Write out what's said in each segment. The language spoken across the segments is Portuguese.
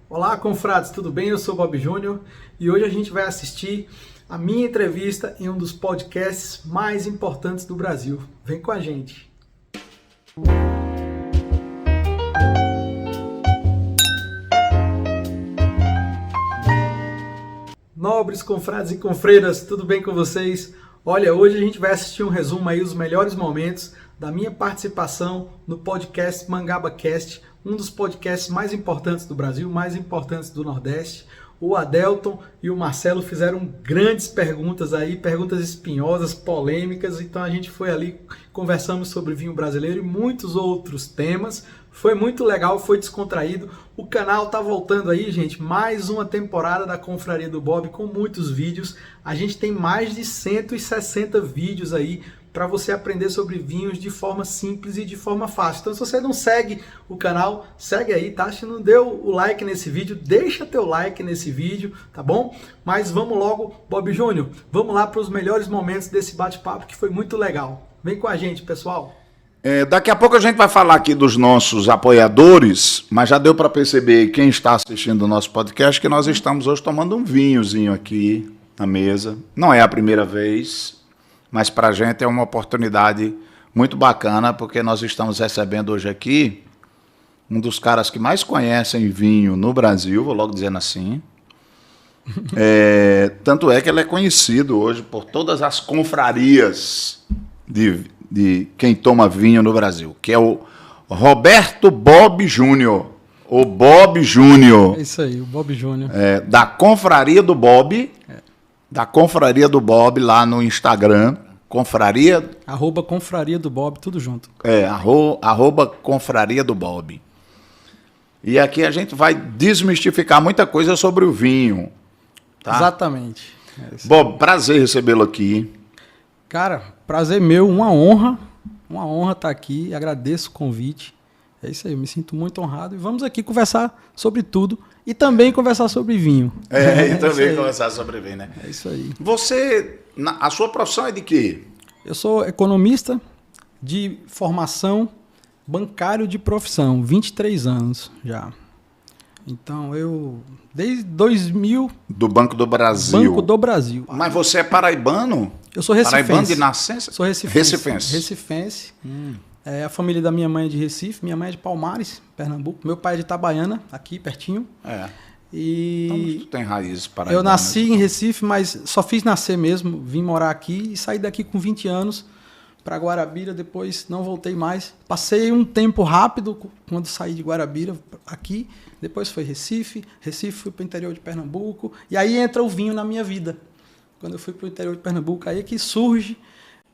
Olá, confrades, tudo bem? Eu sou Bob Júnior e hoje a gente vai assistir a minha entrevista em um dos podcasts mais importantes do Brasil. Vem com a gente! Nobres confrades e confreiras, tudo bem com vocês? Olha, hoje a gente vai assistir um resumo aí dos melhores momentos da minha participação no podcast MangabaCast, um dos podcasts mais importantes do Brasil, mais importantes do Nordeste. O Adelton e o Marcelo fizeram grandes perguntas aí, perguntas espinhosas, polêmicas, então a gente foi ali, conversamos sobre vinho brasileiro e muitos outros temas. Foi muito legal, foi descontraído. O canal tá voltando aí, gente, mais uma temporada da Confraria do Bob com muitos vídeos. A gente tem mais de 160 vídeos aí para você aprender sobre vinhos de forma simples e de forma fácil. Então, se você não segue o canal, segue aí, tá? Se não deu o like nesse vídeo, deixa teu like nesse vídeo, tá bom? Mas vamos logo, Bob Júnior, vamos lá para os melhores momentos desse bate-papo que foi muito legal. Vem com a gente, pessoal. Daqui a pouco a gente vai falar aqui dos nossos apoiadores, mas já deu para perceber, quem está assistindo o nosso podcast, que nós estamos hoje tomando um vinhozinho aqui na mesa. Não é a primeira vez, mas para a gente é uma oportunidade muito bacana, porque nós estamos recebendo hoje aqui um dos caras que mais conhecem vinho no Brasil, vou logo dizendo assim. Tanto é que ele é conhecido hoje por todas as confrarias de quem toma vinho no Brasil, que é o Roberto Bob Júnior, o Bob Júnior. É isso aí, o Bob Júnior. Da Confraria do Bob, da Confraria do Bob lá no Instagram, Confraria... @Confraria do Bob, tudo junto. @ Confraria do Bob. E aqui a gente vai desmistificar muita coisa sobre o vinho. Tá? Exatamente. Bob, prazer recebê-lo aqui. Cara, prazer meu, uma honra estar aqui, agradeço o convite. É isso aí, eu me sinto muito honrado e vamos aqui conversar sobre tudo e também conversar sobre vinho. E também conversar sobre vinho, né? É isso aí. Você, a sua profissão é de quê? Eu sou economista de formação, bancário de profissão, 23 anos já. Então, eu, desde 2000... Do Banco do Brasil. Banco do Brasil. Mas você é paraibano? Eu sou recifense. Paraibano de nascença? Sou recifense. Recifense. A família da minha mãe é de Recife, minha mãe é de Palmares, Pernambuco. Meu pai é de Itabaiana, aqui pertinho. E então, tu tem raízes paraibanas. Eu nasci em Recife, mas só fiz nascer mesmo, vim morar aqui e saí daqui com 20 anos para Guarabira, depois não voltei mais. Passei um tempo rápido quando saí de Guarabira aqui, depois foi Recife fui para o interior de Pernambuco, e aí entra o vinho na minha vida. Quando eu fui para o interior de Pernambuco, aí é que surge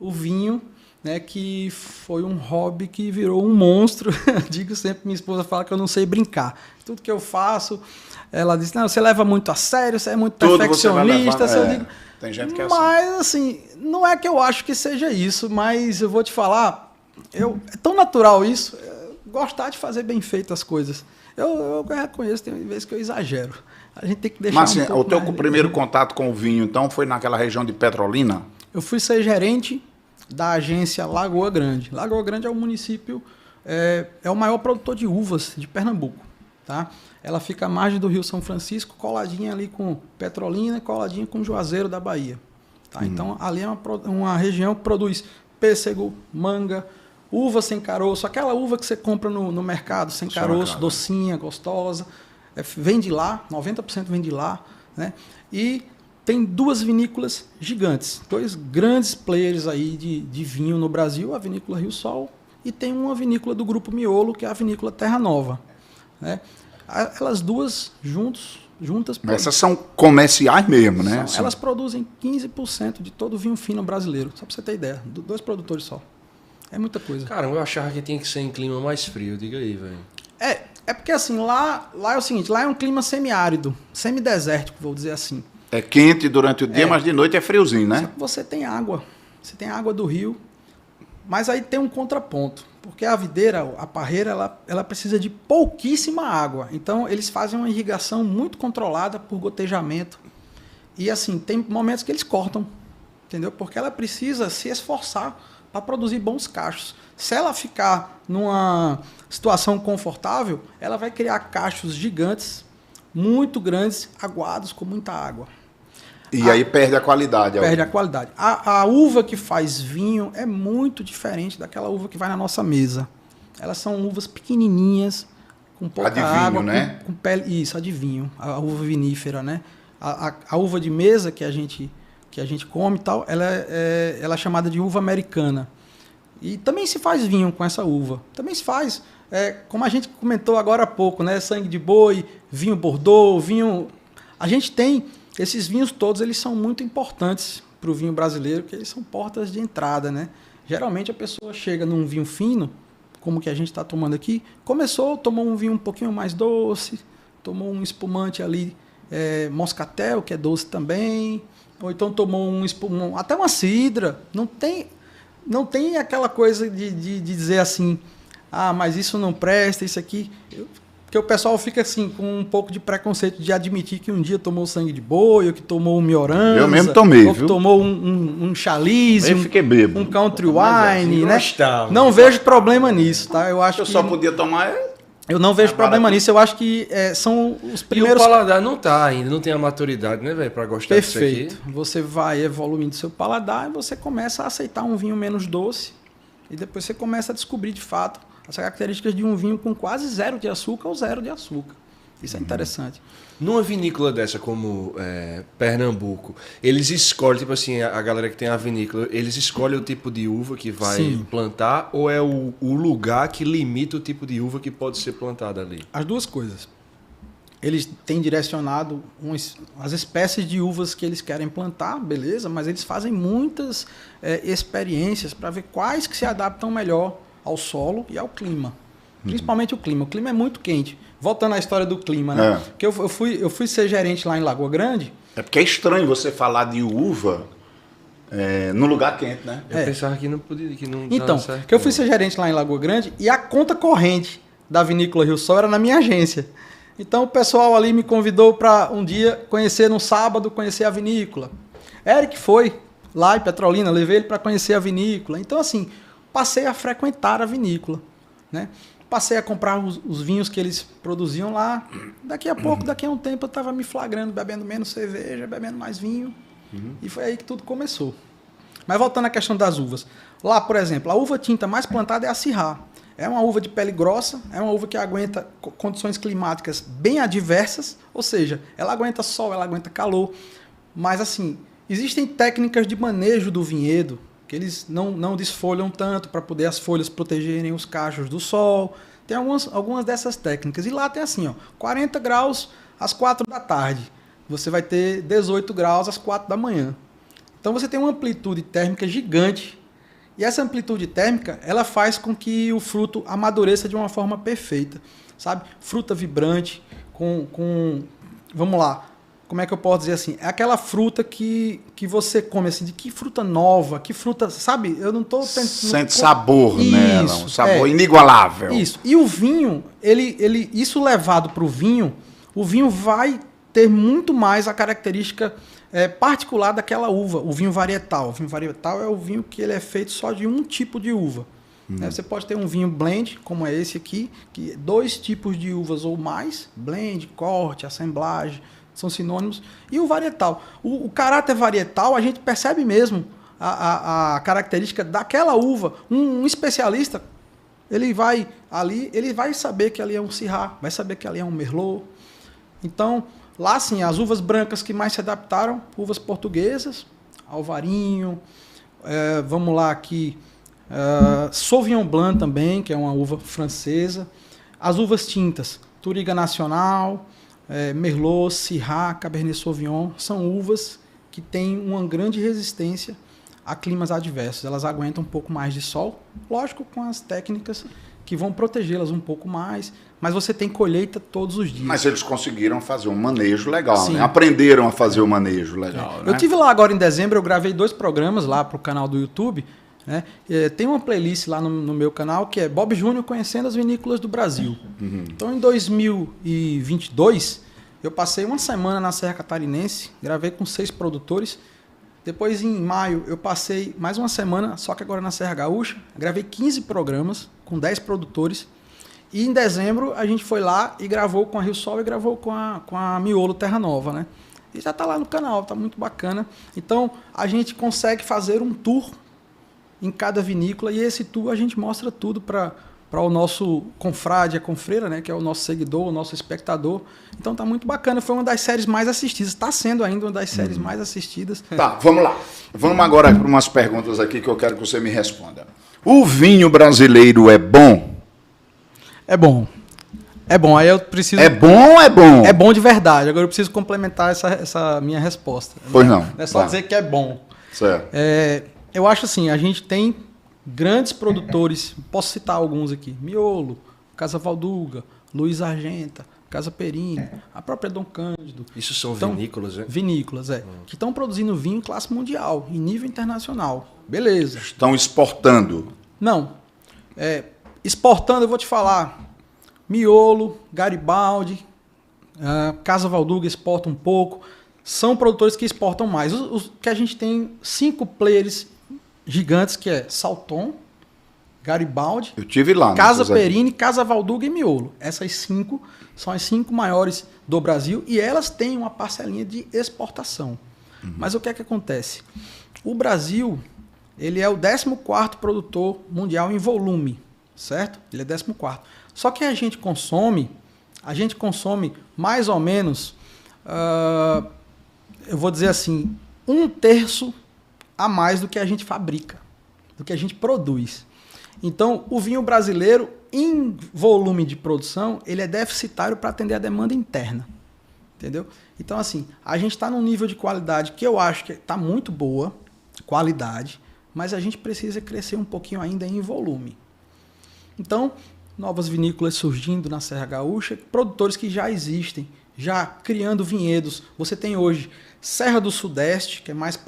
o vinho, né, que foi um hobby que virou um monstro. Digo sempre, minha esposa fala que eu não sei brincar. Tudo que eu faço, ela diz, não, você leva muito a sério, você é muito perfeccionista. Eu digo, tem gente que é mas, assim, não é que eu acho que seja isso, mas eu vou te falar, é tão natural isso, gostar de fazer bem feito as coisas. Eu reconheço, tem vezes que eu exagero. A gente tem que deixar. Mas assim, o teu primeiro contato com o vinho, então, foi naquela região de Petrolina? Eu fui ser gerente da agência Lagoa Grande. Lagoa Grande é um município, é o maior produtor de uvas de Pernambuco. Tá? Ela fica à margem do Rio São Francisco, coladinha ali com Petrolina, coladinha com Juazeiro da Bahia. Tá? Então, ali é uma região que produz pêssego, manga, uva sem caroço, aquela uva que você compra no mercado, sem caroço, docinha, gostosa, vem de lá, 90% vem de lá, né? E tem duas vinícolas gigantes, dois grandes players aí de vinho no Brasil, a Vinícola Rio Sol, e tem uma vinícola do Grupo Miolo, que é a Vinícola Terra Nova, né? Elas duas juntas... Essas são comerciais mesmo, né? Elas produzem 15% de todo o vinho fino brasileiro, só para você ter ideia, dois produtores só. É muita coisa. Caramba, eu achava que tinha que ser em clima mais frio, diga aí, velho. É porque assim, lá é o seguinte, lá é um clima semiárido, semidesértico, vou dizer assim. É quente durante o dia, mas de noite é friozinho, né? Só que você tem água do rio, mas aí tem um contraponto, porque a videira, a parreira, ela precisa de pouquíssima água, então eles fazem uma irrigação muito controlada por gotejamento, e assim, tem momentos que eles cortam, entendeu? Porque ela precisa se esforçar para produzir bons cachos. Se ela ficar numa situação confortável, ela vai criar cachos gigantes muito grandes, aguados, com muita água. E aí perde a qualidade. Perde a qualidade. A uva que faz vinho é muito diferente daquela uva que vai na nossa mesa. Elas são uvas pequenininhas, com pouca água, né? Com pele. Isso, a de vinho, a uva vinífera, né? A uva de mesa que a gente come e tal, ela é chamada de uva americana. E também se faz vinho com essa uva. Também se faz, como a gente comentou agora há pouco, né? Sangue de boi, vinho Bordeaux, vinho... A gente tem esses vinhos todos, eles são muito importantes para o vinho brasileiro, porque eles são portas de entrada, né? Geralmente a pessoa chega num vinho fino, como que a gente está tomando aqui, tomou um vinho um pouquinho mais doce, tomou um espumante ali, moscatel, que é doce também, ou então tomou até uma cidra. Não tem aquela coisa de dizer assim, mas isso não presta, isso aqui... Porque o pessoal fica assim, com um pouco de preconceito de admitir que um dia tomou sangue de boi, ou que tomou um Mioranza. Eu mesmo tomei, ou que tomou um Chalice, eu fiquei bêbado. Um Country Wine, né? Não Exato. vejo problema nisso, tá? Eu acho Eu só podia tomar... Eu não vejo problema nisso. Eu acho que são os primeiros... E o paladar não tá ainda, não tem a maturidade, né, velho, pra gostar disso aqui. Perfeito. Você vai evoluindo seu paladar e você começa a aceitar um vinho menos doce. E depois você começa a descobrir, de fato, as características de um vinho com quase 0 de açúcar ou 0 de açúcar. Isso é interessante. Numa vinícola dessa como Pernambuco, eles escolhem, tipo assim, a galera que tem a vinícola, eles escolhem o tipo de uva que vai plantar, ou é o lugar que limita o tipo de uva que pode ser plantada ali? As duas coisas. Eles têm direcionado as espécies de uvas que eles querem plantar, beleza, mas eles fazem muitas experiências para ver quais que se adaptam melhor ao solo e ao clima. Principalmente o clima. O clima é muito quente. Voltando à história do clima, né? Porque eu fui ser gerente lá em Lagoa Grande. É porque é estranho você falar de uva no lugar quente, né? Eu pensava que não podia, que não Então, porque eu fui ser gerente lá em Lagoa Grande e a conta corrente da Vinícola Rio Sol era na minha agência. Então o pessoal ali me convidou para um dia conhecer, no sábado, conhecer a vinícola. Eric foi lá em Petrolina, levei ele para conhecer a vinícola. Então, assim, passei a frequentar a vinícola, né? Passei a comprar os vinhos que eles produziam lá. Daqui a pouco, daqui a um tempo, eu estava me flagrando, bebendo menos cerveja, bebendo mais vinho. E foi aí que tudo começou. Mas voltando à questão das uvas. Lá, por exemplo, a uva tinta mais plantada é a Syrah. É uma uva de pele grossa, é uma uva que aguenta condições climáticas bem adversas, ou seja, ela aguenta sol, ela aguenta calor. Mas, assim, existem técnicas de manejo do vinhedo, que eles não desfolham tanto para poder as folhas protegerem os cachos do sol. Tem algumas dessas técnicas. E lá tem assim, 40 graus às 4 da tarde. Você vai ter 18 graus às 4 da manhã. Então você tem uma amplitude térmica gigante. E essa amplitude térmica, ela faz com que o fruto amadureça de uma forma perfeita. Sabe? Fruta vibrante, vamos lá. Como é que eu posso dizer assim? É aquela fruta que você come assim, de que fruta nova, que fruta, sabe? Eu não estou tentando... Sente sabor nela, um sabor inigualável. Isso. E o vinho, isso levado para o vinho vai ter muito mais a característica particular daquela uva, o vinho varietal. O vinho varietal é o vinho que ele é feito só de um tipo de uva. Você pode ter um vinho blend, como é esse aqui, que 2 tipos de uvas ou mais, blend, corte, assemblagem, são sinônimos. E o varietal. O caráter varietal, a gente percebe mesmo a característica daquela uva. Um especialista, ele vai saber que ali é um Syrah, vai saber que ali é um Merlot. Então, lá sim, as uvas brancas que mais se adaptaram, uvas portuguesas, Alvarinho, vamos lá aqui, Sauvignon Blanc também, que é uma uva francesa. As uvas tintas, Touriga Nacional, Merlot, Syrah, Cabernet Sauvignon, são uvas que têm uma grande resistência a climas adversos. Elas aguentam um pouco mais de sol, lógico, com as técnicas que vão protegê-las um pouco mais, mas você tem colheita todos os dias. Mas eles conseguiram fazer um manejo legal, né? Aprenderam a fazer o manejo legal. Eu estive lá agora em dezembro, eu gravei 2 programas lá para o canal do YouTube, né? Tem uma playlist lá no meu canal que é Bob Júnior Conhecendo as Vinícolas do Brasil. Então, em 2022, eu passei uma semana na Serra Catarinense, gravei com 6 produtores. Depois, em maio, eu passei mais uma semana, só que agora na Serra Gaúcha, gravei 15 programas com 10 produtores. E em dezembro a gente foi lá e gravou com a Rio Sol e gravou com a Miolo Terra Nova, né? E já tá lá no canal, tá muito bacana. Então a gente consegue fazer um tour em cada vinícola e esse tour a gente mostra tudo para o nosso confrade, a confreira, né? Que é o nosso seguidor, o nosso espectador. Então tá muito bacana, foi uma das séries mais assistidas, está sendo ainda uma das séries mais assistidas. Tá, vamos lá. Vamos agora para umas perguntas aqui que eu quero que você me responda. O vinho brasileiro é bom? É bom. É bom, aí eu preciso... É bom ou é bom? É bom de verdade, agora eu preciso complementar essa minha resposta. Pois não. Não é só dizer que é bom. Certo. Eu acho assim, a gente tem grandes produtores, posso citar alguns aqui, Miolo, Casa Valduga, Luiz Argenta, Casa Perini, a própria Dom Cândido. Isso são vinícolas, né? Vinícolas, que estão produzindo vinho em classe mundial, em nível internacional. Beleza. Estão exportando. Não. Exportando, eu vou te falar, Miolo, Garibaldi, Casa Valduga exporta um pouco. São produtores que exportam mais. Os que a gente tem 5 players gigantes, que é Salton, Garibaldi, Eu tive lá. Casa Perini, Casa Valduga e Miolo. Essas 5 são as 5 maiores do Brasil e elas têm uma parcelinha de exportação. Mas o que é que acontece? O Brasil, ele é o 14º produtor mundial em volume, certo? Ele é 14º. Só que a gente consome mais ou menos, eu vou dizer assim, 1/3 a mais do que a gente fabrica, do que a gente produz. Então, o vinho brasileiro, em volume de produção, ele é deficitário para atender a demanda interna. Entendeu? Então, assim, a gente está num nível de qualidade que eu acho que está muito boa, qualidade, mas a gente precisa crescer um pouquinho ainda em volume. Então, novas vinícolas surgindo na Serra Gaúcha, produtores que já existem, já criando vinhedos. Você tem hoje Serra do Sudeste, que é mais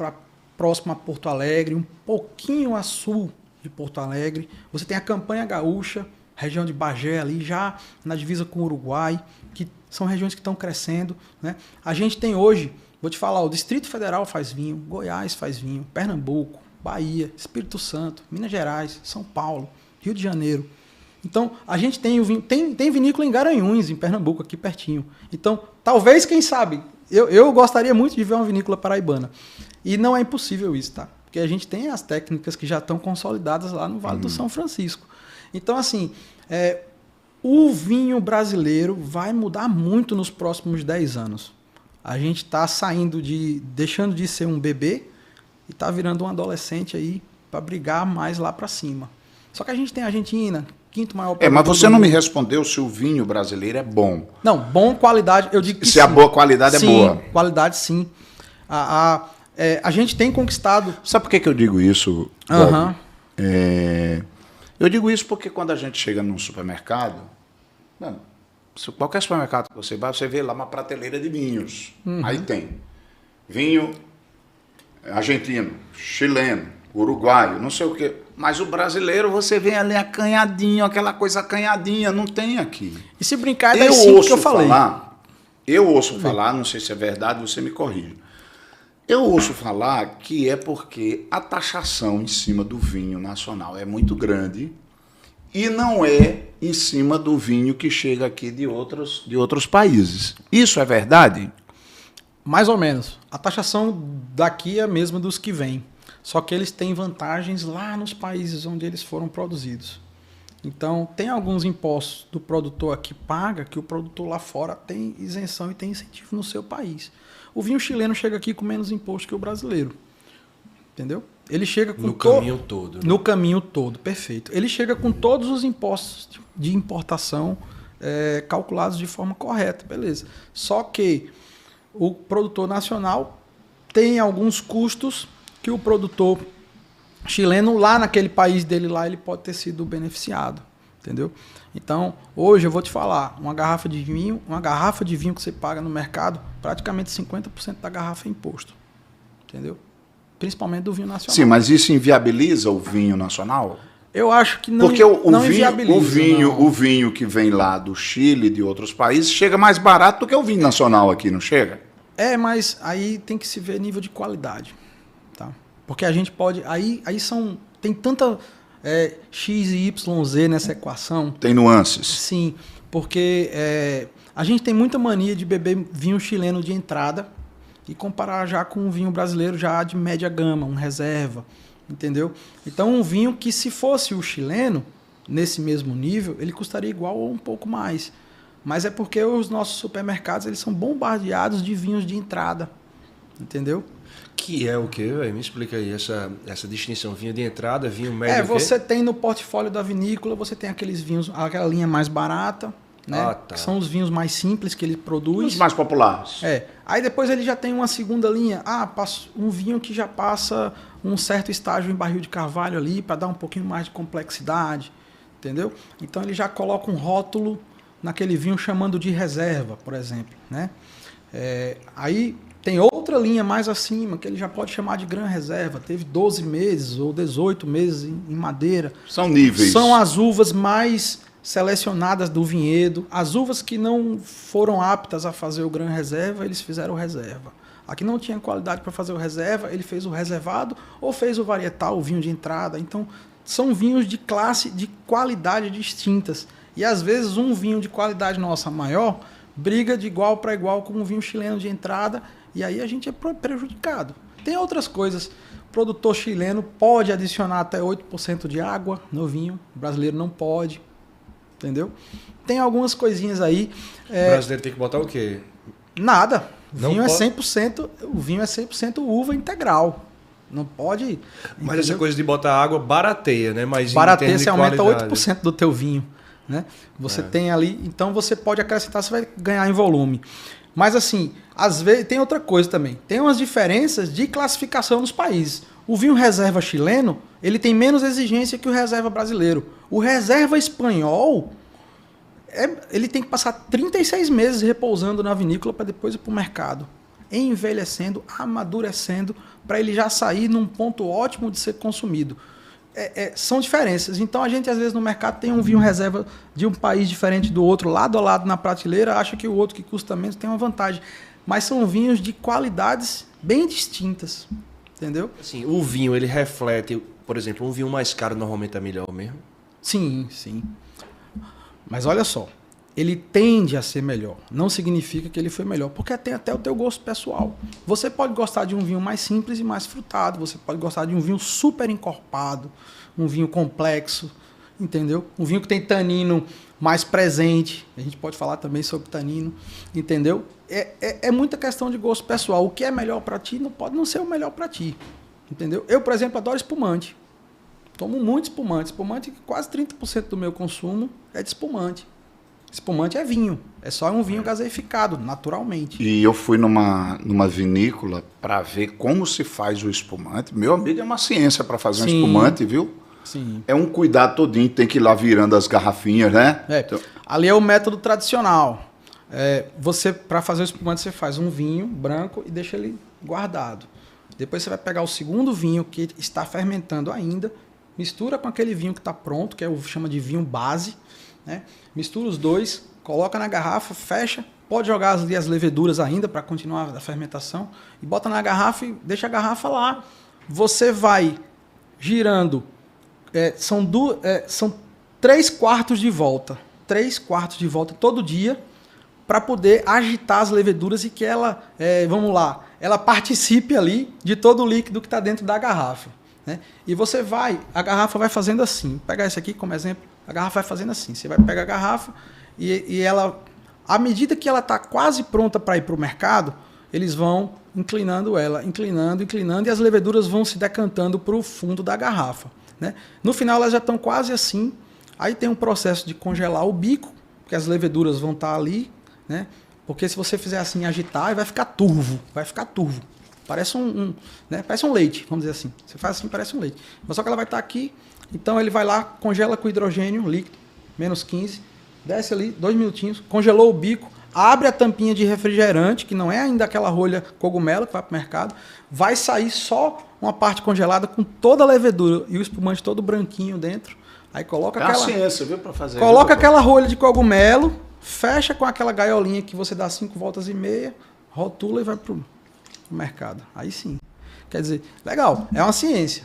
próximo a Porto Alegre, um pouquinho a sul de Porto Alegre. Você tem a Campanha Gaúcha, região de Bagé ali, já na divisa com o Uruguai, que são regiões que estão crescendo, né? A gente tem hoje, vou te falar, o Distrito Federal faz vinho, Goiás faz vinho, Pernambuco, Bahia, Espírito Santo, Minas Gerais, São Paulo, Rio de Janeiro. Então, a gente tem o vinho, tem vinícola em Garanhuns, em Pernambuco, aqui pertinho. Então, talvez, quem sabe, eu gostaria muito de ver uma vinícola paraibana. E não é impossível isso, tá? Porque a gente tem as técnicas que já estão consolidadas lá no Vale do São Francisco. Então, assim, o vinho brasileiro vai mudar muito nos próximos 10 anos. A gente está deixando de ser um bebê e está virando um adolescente aí para brigar mais lá para cima. Só que a gente tem a Argentina, 5º maior produtor. Mas você não me respondeu se o vinho brasileiro é bom. Não, bom, qualidade, eu digo que se a boa qualidade sim, é boa. Qualidade, sim. A gente tem conquistado... Sabe por que eu digo isso, Bob? Eu digo isso porque quando a gente chega num supermercado, qualquer supermercado que você vai, você vê lá uma prateleira de vinhos. Aí tem vinho argentino, chileno, uruguaio, não sei o quê. Mas o brasileiro, você vê ali acanhadinho, aquela coisa acanhadinha, não tem aqui. E se brincar, é das 5 que eu falei. Eu ouço falar, não sei se é verdade, você me corrija. Eu ouço falar que é porque a taxação em cima do vinho nacional é muito grande e não é em cima do vinho que chega aqui de outros países. Isso é verdade? Mais ou menos. A taxação daqui é a mesma dos que vêm. Só que eles têm vantagens lá nos países onde eles foram produzidos. Então, tem alguns impostos do produtor aqui paga que o produtor lá fora tem isenção e tem incentivo no seu país. O vinho chileno chega aqui com menos imposto que o brasileiro. Entendeu? Ele chega com no caminho todo. Né? No caminho todo, perfeito. Ele chega com todos os impostos de importação calculados de forma correta, beleza. Só que o produtor nacional tem alguns custos que o produtor chileno lá naquele país dele lá ele pode ter sido beneficiado, entendeu? Então, hoje eu vou te falar, uma garrafa de vinho que você paga no mercado, praticamente 50% da garrafa é imposto, entendeu? Principalmente do vinho nacional. Sim, mas isso inviabiliza o vinho nacional? Eu acho que não. Porque inviabiliza, o vinho que vem lá do Chile e de outros países chega mais barato do que o vinho nacional aqui, não chega? Mas aí tem que se ver nível de qualidade. Tá? Porque a gente pode... Tem tanta X e YZ nessa equação? Tem nuances. Sim, porque a gente tem muita mania de beber vinho chileno de entrada e comparar já com um vinho brasileiro já de média gama, um reserva, entendeu? Então um vinho que se fosse o chileno, nesse mesmo nível, ele custaria igual ou um pouco mais. Mas é porque os nossos supermercados eles são bombardeados de vinhos de entrada, entendeu? Que é o quê, velho? Me explica aí essa distinção. Vinho de entrada, vinho médio. Você tem no portfólio da vinícola, você tem aqueles vinhos, aquela linha mais barata, né? Ah, tá. Que são os vinhos mais simples que ele produz. Os mais populares. Aí depois ele já tem uma segunda linha. Um vinho que já passa um certo estágio em barril de carvalho ali, para dar um pouquinho mais de complexidade, entendeu? Então ele já coloca um rótulo naquele vinho chamando de reserva, por exemplo, né? Aí tem outra linha mais acima, que ele já pode chamar de Gran Reserva. Teve 12 meses ou 18 meses em madeira. São níveis. São as uvas mais selecionadas do vinhedo. As uvas que não foram aptas a fazer o Gran Reserva, eles fizeram o reserva. A que não tinha qualidade para fazer o reserva, ele fez o reservado ou fez o varietal, o vinho de entrada. Então, são vinhos de classe, de qualidade distintas. E às vezes um vinho de qualidade nossa maior briga de igual para igual com um vinho chileno de entrada e aí a gente é prejudicado. Tem outras coisas. O produtor chileno pode adicionar até 8% de água no vinho. O brasileiro não pode. Entendeu? Tem algumas coisinhas aí. O brasileiro tem que botar o quê? Nada. Não vinho pode... é 100%, o vinho é 100% uva integral. Não pode... Mas entendeu? essa coisa de botar água barateia, né? Mas barateia, você aumenta qualidade. 8% do teu vinho. Né? Você tem ali... Então você pode acrescentar, você vai ganhar em volume. Mas assim, às vezes tem outra coisa também. Tem umas diferenças de classificação nos países. O vinho reserva chileno, ele tem menos exigência que o reserva brasileiro. O reserva espanhol, ele tem que passar 36 meses repousando na vinícola para depois ir para o mercado. Envelhecendo, amadurecendo, para ele já sair num ponto ótimo de ser consumido. São diferenças. Então a gente às vezes no mercado tem um vinho reserva de um país diferente do outro, lado a lado na prateleira, acha que o outro que custa menos tem uma vantagem. Mas são vinhos de qualidades bem distintas. Entendeu? Assim, o vinho, ele reflete, por exemplo, um vinho mais caro normalmente é melhor mesmo? Sim, sim. Mas olha só, ele tende a ser melhor. Não significa que ele foi melhor, porque tem até o teu gosto pessoal. Você pode gostar de um vinho mais simples e mais frutado, você pode gostar de um vinho super encorpado, um vinho complexo, entendeu? Um vinho que tem tanino mais presente, a gente pode falar também sobre tanino, entendeu? É muita questão de gosto pessoal. O que é melhor para ti não pode não ser o melhor para ti, entendeu? Eu, por exemplo, adoro espumante. Tomo muito espumante. Espumante, quase 30% do meu consumo é de espumante. Espumante é vinho. É só um vinho gaseificado, naturalmente. E eu fui numa vinícola para ver como se faz o espumante. Meu amigo, é uma ciência para fazer um espumante, viu? Sim. É um cuidado todinho, tem que ir lá virando as garrafinhas, né? Então... Ali é o método tradicional. Você, para fazer o espumante, você faz um vinho branco e deixa ele guardado. Depois você vai pegar o segundo vinho que está fermentando ainda, mistura com aquele vinho que está pronto, que chama de vinho base, né? Mistura os dois, coloca na garrafa, fecha, pode jogar as leveduras ainda para continuar a fermentação e bota na garrafa e deixa a garrafa lá. Você vai girando, são 3/4 de volta. 3/4 de volta todo dia, para poder agitar as leveduras e que ela, ela participe ali de todo o líquido que está dentro da garrafa. Né? E a garrafa vai fazendo assim. Vou pegar esse aqui como exemplo, a garrafa vai fazendo assim. Você vai pegar a garrafa e ela, à medida que ela está quase pronta para ir para o mercado, eles vão inclinando ela, inclinando, e as leveduras vão se decantando para o fundo da garrafa. Né? No final elas já estão quase assim. Aí tem um processo de congelar o bico, porque as leveduras vão estar ali, né? Porque se você fizer assim, agitar, vai ficar turvo. Parece parece um leite, vamos dizer assim. Você faz assim, parece um leite. Mas só que ela vai estar aqui, então ele vai lá, congela com hidrogênio líquido, -15, desce ali, 2 minutinhos, congelou o bico, abre a tampinha de refrigerante, que não é ainda aquela rolha cogumelo que vai para o mercado, vai sair só uma parte congelada com toda a levedura e o espumante todo branquinho dentro. Aí coloca aquela ciência, viu, para fazer. Coloca aquela rolha de cogumelo, fecha com aquela gaiolinha que você dá 5 voltas e meia, rotula e vai pro mercado. Aí sim. Quer dizer, legal, é uma ciência.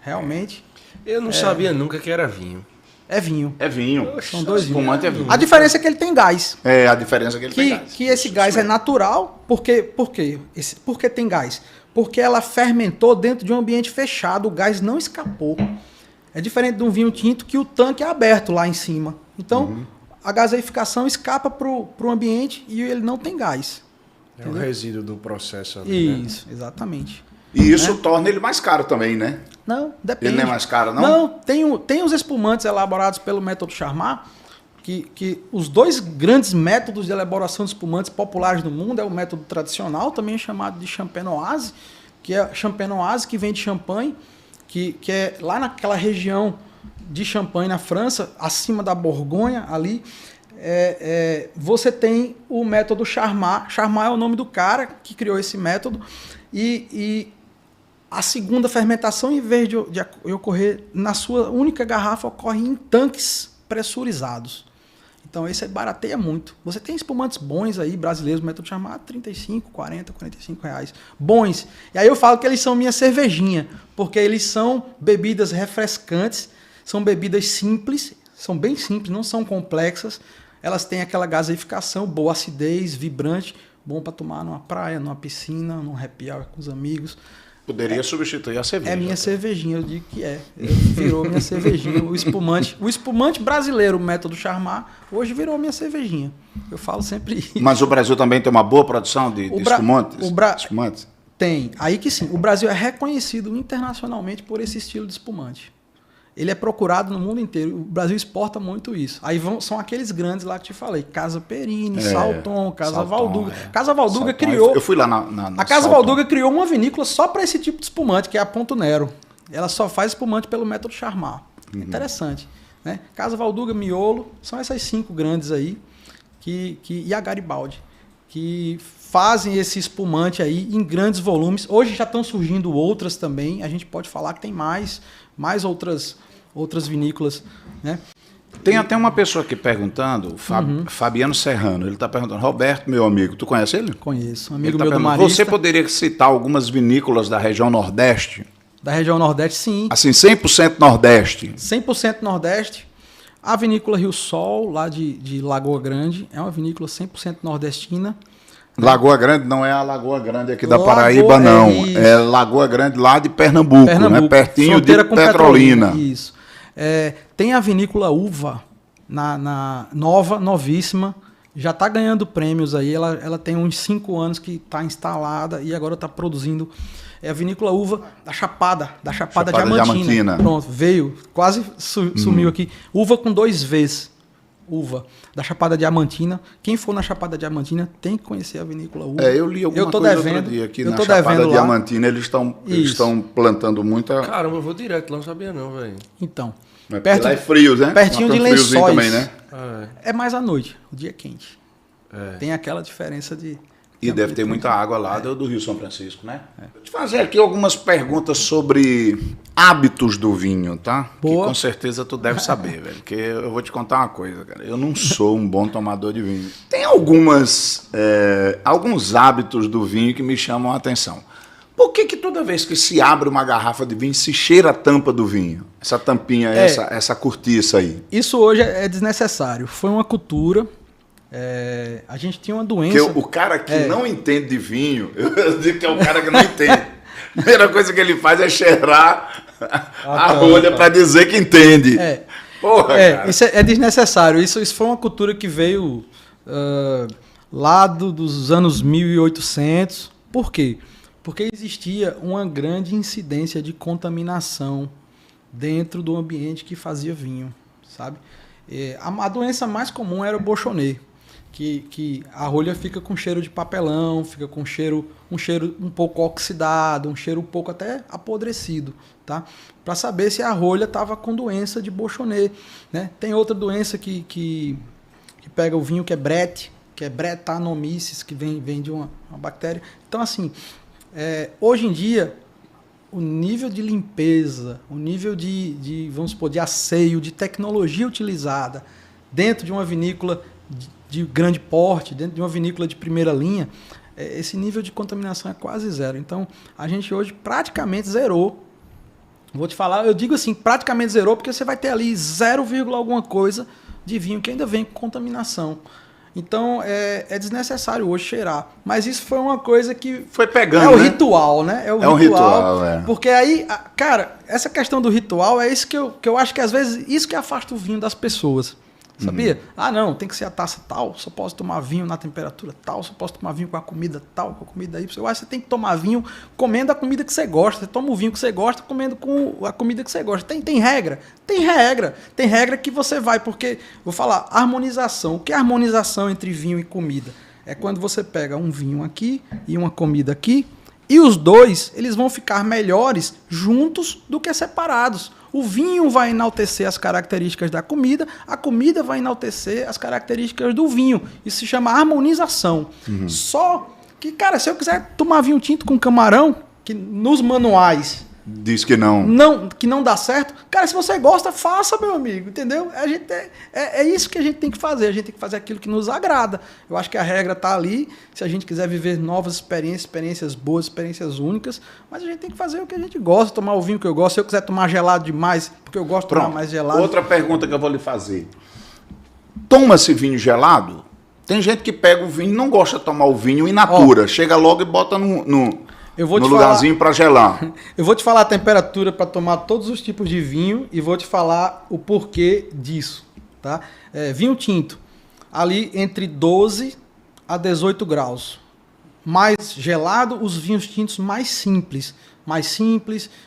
realmente. Eu não sabia nunca que era vinho. É vinho. É vinho. São dois vinhos. Espumante é vinho. A diferença é que ele tem gás. A diferença é que ele tem gás. Que esse gás é natural. Por quê? Por que tem gás? Porque ela fermentou dentro de um ambiente fechado, o gás não escapou. É diferente de um vinho tinto que o tanque é aberto lá em cima. Então, a gaseificação escapa para o ambiente e ele não tem gás. É o resíduo do processo ali, Isso, exatamente. E isso torna ele mais caro também, né? Não, depende. Ele não é mais caro, não? Não, tem os espumantes elaborados pelo método Charmat, que os dois grandes métodos de elaboração de espumantes populares no mundo é o método tradicional, também chamado de champenoise, que é champenoise, que vem de Champagne, que é lá naquela região de Champagne, na França, acima da Borgonha, ali, você tem o método Charmat. Charmat é o nome do cara que criou esse método, e a segunda fermentação, em vez de ocorrer na sua única garrafa, ocorre em tanques pressurizados. Então, esse aí barateia muito. Você tem espumantes bons aí, brasileiros, método Charmat, 35, 40, 45 reais. Bons. E aí eu falo que eles são minha cervejinha, porque eles são bebidas refrescantes, são bebidas simples, são bem simples, não são complexas. Elas têm aquela gaseificação, boa acidez, vibrante, bom para tomar numa praia, numa piscina, num happy hour com os amigos. Poderia substituir a cerveja. É minha cervejinha, eu digo que é. Virou minha cervejinha. O espumante brasileiro, o método Charmat, hoje virou minha cervejinha. Eu falo sempre isso. Mas o Brasil também tem uma boa produção de espumantes? Espumantes? Tem. Aí que sim. O Brasil é reconhecido internacionalmente por esse estilo de espumante. Ele é procurado no mundo inteiro. O Brasil exporta muito isso. Aí são aqueles grandes lá que te falei. Casa Perini, Salton, Casa Valduga. Casa Valduga criou... Eu fui lá na a Casa Valduga criou uma vinícola só para esse tipo de espumante, que é a Ponto Nero. Ela só faz espumante pelo método Charmat. Interessante. Né? Casa Valduga, Miolo, são essas 5 grandes aí. E a Garibaldi. Que fazem esse espumante aí em grandes volumes. Hoje já estão surgindo outras também. A gente pode falar que tem mais outras vinícolas, né? Tem até uma pessoa aqui perguntando, Fabiano Serrano, ele está perguntando, Roberto, meu amigo, tu conhece ele? Conheço, um amigo Ele meu do Marista. Marista. Você poderia citar algumas vinícolas da região Nordeste? Da região Nordeste, sim. Assim, 100% Nordeste? 100% Nordeste. A vinícola Rio Sol, lá de Lagoa Grande, é uma vinícola 100% nordestina. Lagoa Grande não é a Lagoa Grande aqui da Paraíba, não. É Lagoa Grande lá de Pernambuco, né? Pertinho de Petrolina. Isso. Tem a vinícola Uva, novíssima, já está ganhando prêmios aí. Ela tem uns 5 anos que está instalada e agora está produzindo. É a vinícola Uva da Chapada Diamantina. Pronto, veio, quase sumiu aqui. Uva com 2 Vs. Uva da Chapada Diamantina. Quem for na Chapada Diamantina tem que conhecer a vinícola Uva. Eu li alguma coisa outro dia aqui na Chapada Diamantina. Eles estão plantando muita... Caramba, eu vou direto lá, não sabia não, velho. Então, lá é frio, né? Pertinho de Lençóis. Também, né? É mais à noite, o dia é quente. Tem aquela diferença de... E deve ter muita água lá do Rio São Francisco, né? Vou te fazer aqui algumas perguntas sobre hábitos do vinho, tá? Boa. Que com certeza tu deve saber, velho. Porque eu vou te contar uma coisa, cara. Eu não sou um bom tomador de vinho. Tem alguns hábitos do vinho que me chamam a atenção. Por que toda vez que se abre uma garrafa de vinho se cheira a tampa do vinho? Essa tampinha, essa cortiça aí. Isso hoje é desnecessário. Foi uma cultura... a gente tinha uma doença... Porque o cara que não entende de vinho, eu digo que é o cara que não entende. A primeira coisa que ele faz é cheirar a rolha para dizer que entende. Porra, cara. Isso é desnecessário. Isso foi uma cultura que veio lá dos anos 1800. Por quê? Porque existia uma grande incidência de contaminação dentro do ambiente que fazia vinho, sabe? A doença mais comum era o Beauchonnet, que a rolha fica com cheiro de papelão, fica com um cheiro um pouco oxidado, um cheiro um pouco até apodrecido, tá? Para saber se a rolha estava com doença de Beauchonnet, né? Tem outra doença que pega o vinho, que é Brett, que é Brettanomyces, que vem de uma bactéria. Então, assim, hoje em dia, o nível de limpeza, o nível vamos supor, de asseio, de tecnologia utilizada dentro de uma vinícola de grande porte, dentro de uma vinícola de primeira linha, esse nível de contaminação é quase zero. Então, a gente hoje praticamente zerou Vou te falar, eu digo assim, praticamente zerou, porque você vai ter ali 0, alguma coisa de vinho que ainda vem com contaminação. Então, é desnecessário hoje cheirar. Mas isso foi uma coisa que... Foi pegando, é o ritual, né? É um ritual, é. Porque aí, cara, essa questão do ritual é isso que eu acho que às vezes, isso que afasta o vinho das pessoas. Sabia? Ah, não, tem que ser a taça tal, só posso tomar vinho na temperatura tal, só posso tomar vinho com a comida tal, com a comida Y. Eu acho que você tem que tomar vinho comendo a comida que você gosta. Você toma o vinho que você gosta comendo com a comida que você gosta. Tem regra? Tem regra. Tem regra que você vai, porque, vou falar, harmonização. O que é harmonização entre vinho e comida? É quando você pega um vinho aqui e uma comida aqui, e os dois, eles vão ficar melhores juntos do que separados. O vinho vai enaltecer as características da comida, a comida vai enaltecer as características do vinho. Isso se chama harmonização. Só que, cara, se eu quiser tomar vinho tinto com camarão, que nos manuais diz que não. Que não dá certo, cara, se você gosta, faça, meu amigo, entendeu? A gente é isso que a gente tem que fazer, a gente tem que fazer aquilo que nos agrada. Eu acho que a regra está ali, se a gente quiser viver novas experiências boas, experiências únicas, mas a gente tem que fazer o que a gente gosta, tomar o vinho que eu gosto. Se eu quiser tomar gelado demais, porque eu gosto de tomar mais gelado. Outra pergunta que eu vou lhe fazer. Toma-se vinho gelado? Tem gente que pega o vinho e não gosta de tomar o vinho in natura, chega logo e bota no lugarzinho para gelar. Eu vou te falar a temperatura para tomar todos os tipos de vinho e vou te falar o porquê disso. Tá? Vinho tinto, ali entre 12 a 18 graus. Mais gelado, os vinhos tintos mais simples,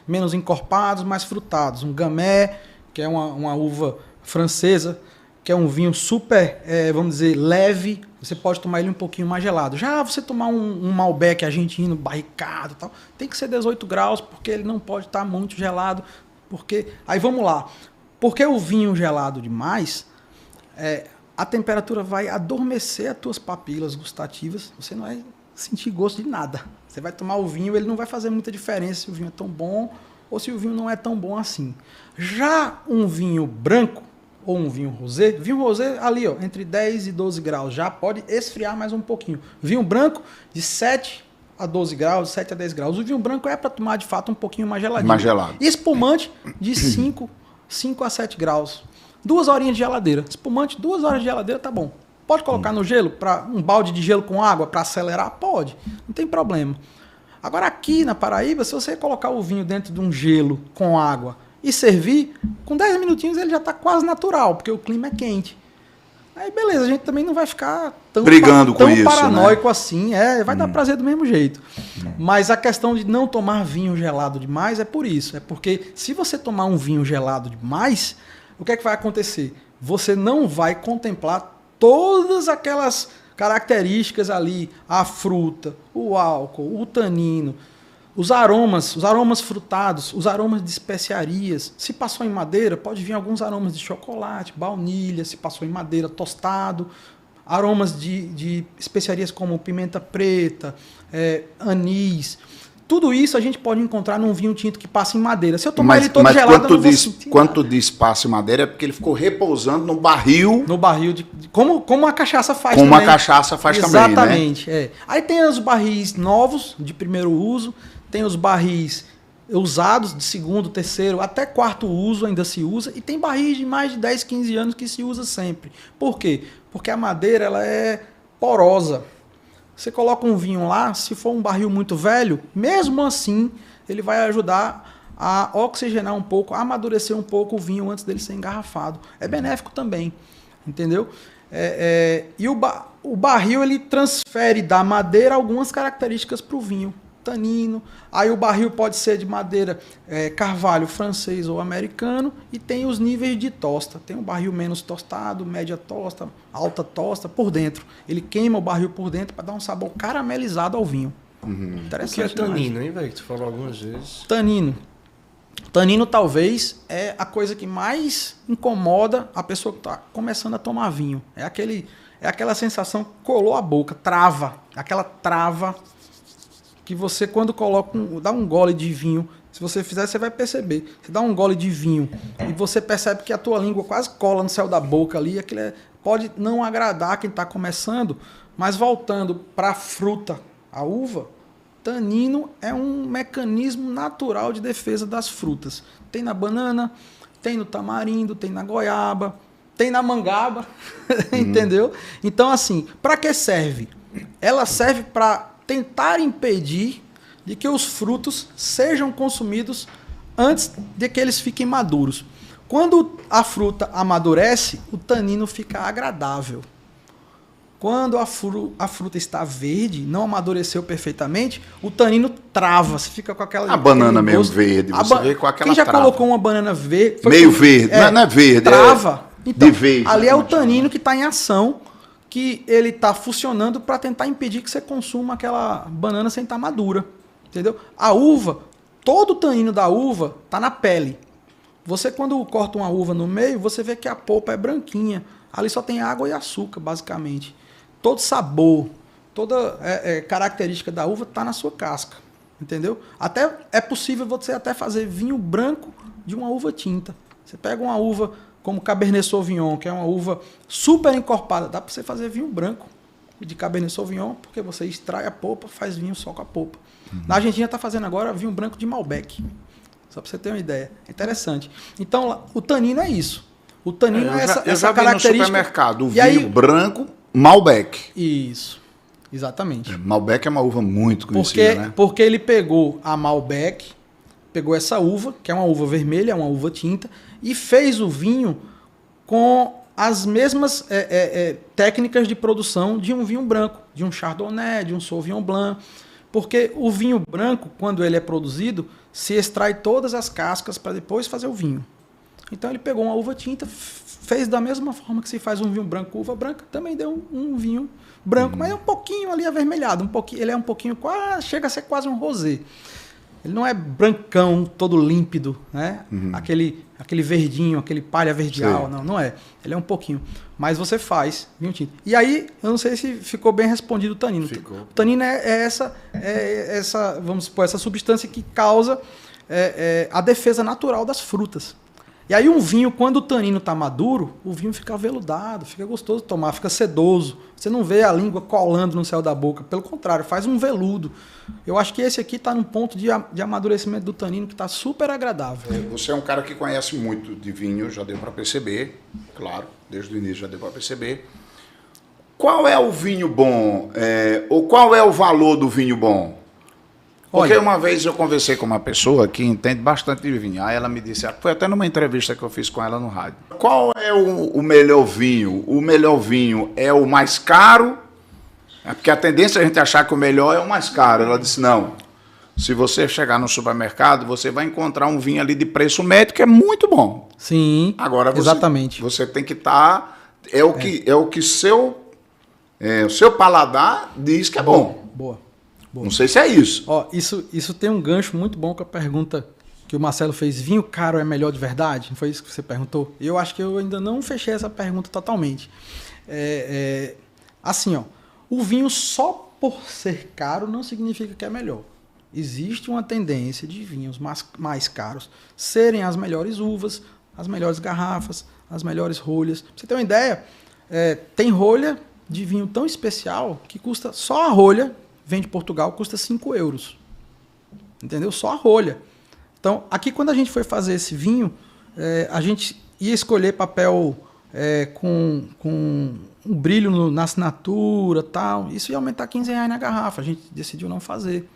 menos encorpados, mais frutados. Um Gamay, que é uma uva francesa, que é um vinho super, vamos dizer, leve. Você pode tomar ele um pouquinho mais gelado. Já você tomar um Malbec argentino barricado e tal, tem que ser 18 graus, porque ele não pode estar muito gelado. Aí vamos lá. Porque o vinho gelado demais, a temperatura vai adormecer as tuas papilas gustativas. Você não vai sentir gosto de nada. Você vai tomar o vinho, ele não vai fazer muita diferença se o vinho é tão bom ou se o vinho não é tão bom assim. Já um vinho branco, ou um vinho rosé ali, ó, entre 10 e 12 graus, já pode esfriar mais um pouquinho. Vinho branco de 7 a 12 graus, 7 a 10 graus. O vinho branco é para tomar de fato um pouquinho mais geladinho. Mais gelado. E espumante de 5 a 7 graus. 2 horinhas de geladeira. Espumante, 2 horas de geladeira tá bom. Pode colocar no gelo, para um balde de gelo com água para acelerar? Pode, não tem problema. Agora aqui na Paraíba, se você colocar o vinho dentro de um gelo com água e servir, com 10 minutinhos ele já está quase natural, porque o clima é quente. Aí beleza, a gente também não vai ficar tão paranoico, né? Assim, vai dar prazer do mesmo jeito. Mas a questão de não tomar vinho gelado demais é por isso. É porque se você tomar um vinho gelado demais, o que é que vai acontecer? Você não vai contemplar todas aquelas características ali, a fruta, o álcool, o tanino, os aromas frutados, os aromas de especiarias. Se passou em madeira, pode vir alguns aromas de chocolate, baunilha, se passou em madeira, tostado, aromas de especiarias como pimenta preta, anis. Tudo isso a gente pode encontrar num vinho tinto que passa em madeira. Se eu tomar ele todo gelado, eu não vou sentir nada. Quando tu diz passa em madeira, é porque ele ficou repousando no barril. No barril, como a cachaça faz também. Como a cachaça faz Exatamente, também, né? Exatamente. Aí tem os barris novos, de primeiro uso, tem os barris usados de segundo, terceiro, até quarto uso ainda se usa, e tem barris de mais de 10, 15 anos que se usa sempre. Por quê? Porque a madeira ela é porosa. Você coloca um vinho lá, se for um barril muito velho, mesmo assim, ele vai ajudar a oxigenar um pouco, a amadurecer um pouco o vinho antes dele ser engarrafado. É benéfico também, entendeu? E o barril ele transfere da madeira algumas características para o vinho. Tanino, aí o barril pode ser de madeira carvalho francês ou americano, e tem os níveis de tosta. Tem um barril menos tostado, média tosta, alta tosta, por dentro. Ele queima o barril por dentro para dar um sabor caramelizado ao vinho. Interessante. O que é tanino, hein, velho? Que tu falou algumas vezes. Tanino talvez é a coisa que mais incomoda a pessoa que está começando a tomar vinho. É aquela sensação que colou a boca, trava, aquela trava que você, quando dá um gole de vinho, se você fizer, você vai perceber. Você dá um gole de vinho e você percebe que a tua língua quase cola no céu da boca ali. Aquilo pode não agradar quem está começando, mas voltando para a fruta, a uva, Tanino é um mecanismo natural de defesa das frutas. Tem na banana, tem no tamarindo, tem na goiaba, tem na mangaba, entendeu? Então, assim, para que serve? Ela serve para tentar impedir de que os frutos sejam consumidos antes de que eles fiquem maduros. Quando a fruta amadurece, o tanino fica agradável. Quando a fruta está verde, não amadureceu perfeitamente, o tanino trava. Você fica com aquela... A banana mesmo verde, você vê com aquela Quem já trava. Colocou uma banana verde... Meio verde, não é verde. Trava. Então, de verde. Ali é o tanino que está em ação, que ele está funcionando para tentar impedir que você consuma aquela banana sem estar madura. Entendeu? A uva, todo o tanino da uva está na pele. Você, quando corta uma uva no meio, você vê que a polpa é branquinha. Ali só tem água e açúcar, basicamente. Todo sabor, toda característica da uva está na sua casca, entendeu? Até é possível você até fazer vinho branco de uma uva tinta. Você pega uma uva como Cabernet Sauvignon, que é uma uva super encorpada, dá para você fazer vinho branco de Cabernet Sauvignon, porque você extrai a polpa, faz vinho só com a polpa. Na Argentina está fazendo agora vinho branco de Malbec, só para você ter uma ideia. É interessante. Então, o tanino é isso. O tanino é essa eu já característica. Vi no supermercado o e vinho aí, branco Malbec. Isso, exatamente. Malbec é uma uva muito conhecida, né? Porque ele pegou a Malbec, pegou essa uva, que é uma uva vermelha, é uma uva tinta, e fez o vinho com as mesmas técnicas de produção de um vinho branco, de um Chardonnay, de um Sauvignon Blanc. Porque o vinho branco, quando ele é produzido, se extrai todas as cascas para depois fazer o vinho. Então ele pegou uma uva tinta, fez da mesma forma que se faz um vinho branco com uva branca, também deu um vinho branco, mas é um pouquinho ali avermelhado, ele é um pouquinho, chega a ser quase um rosé. Ele não é brancão, todo límpido, né? Aquele verdinho, aquele palha verdeal, não é. Ele é um pouquinho. Mas você faz vinho tinto. E aí, eu não sei se ficou bem respondido o tanino. Ficou. O tanino é essa, vamos supor, essa substância que causa a defesa natural das frutas. E aí um vinho, quando o tanino está maduro, o vinho fica aveludado, fica gostoso de tomar, fica sedoso. Você não vê a língua colando no céu da boca. Pelo contrário, faz um veludo. Eu acho que esse aqui está num ponto de amadurecimento do tanino que está super agradável. Você é um cara que conhece muito de vinho, já deu para perceber, claro, desde o início já deu para perceber. Qual é o vinho bom? Ou qual é o valor do vinho bom? Porque uma vez eu conversei com uma pessoa que entende bastante de vinho. Aí ela me disse, foi até numa entrevista que eu fiz com ela no rádio. Qual é o melhor vinho? O melhor vinho é o mais caro? Porque a tendência é a gente achar que o melhor é o mais caro. Ela disse, não. Se você chegar no supermercado, você vai encontrar um vinho ali de preço médio que é muito bom. Sim, agora exatamente. Você tem que estar... É o que o seu paladar diz que é bom. Boa. Não sei se é isso. Isso tem um gancho muito bom com a pergunta que o Marcelo fez. Vinho caro é melhor de verdade? Não foi isso que você perguntou? Eu acho que eu ainda não fechei essa pergunta totalmente. Assim, o vinho só por ser caro não significa que é melhor. Existe uma tendência de vinhos mais caros serem as melhores uvas, as melhores garrafas, as melhores rolhas. Pra você ter uma ideia, tem rolha de vinho tão especial que custa só a rolha, vem de Portugal, custa 5 euros. Entendeu? Só a rolha. Então, aqui quando a gente foi fazer esse vinho, a gente ia escolher papel com um brilho na assinatura, tal. Isso ia aumentar R$15 na garrafa. A gente decidiu não fazer.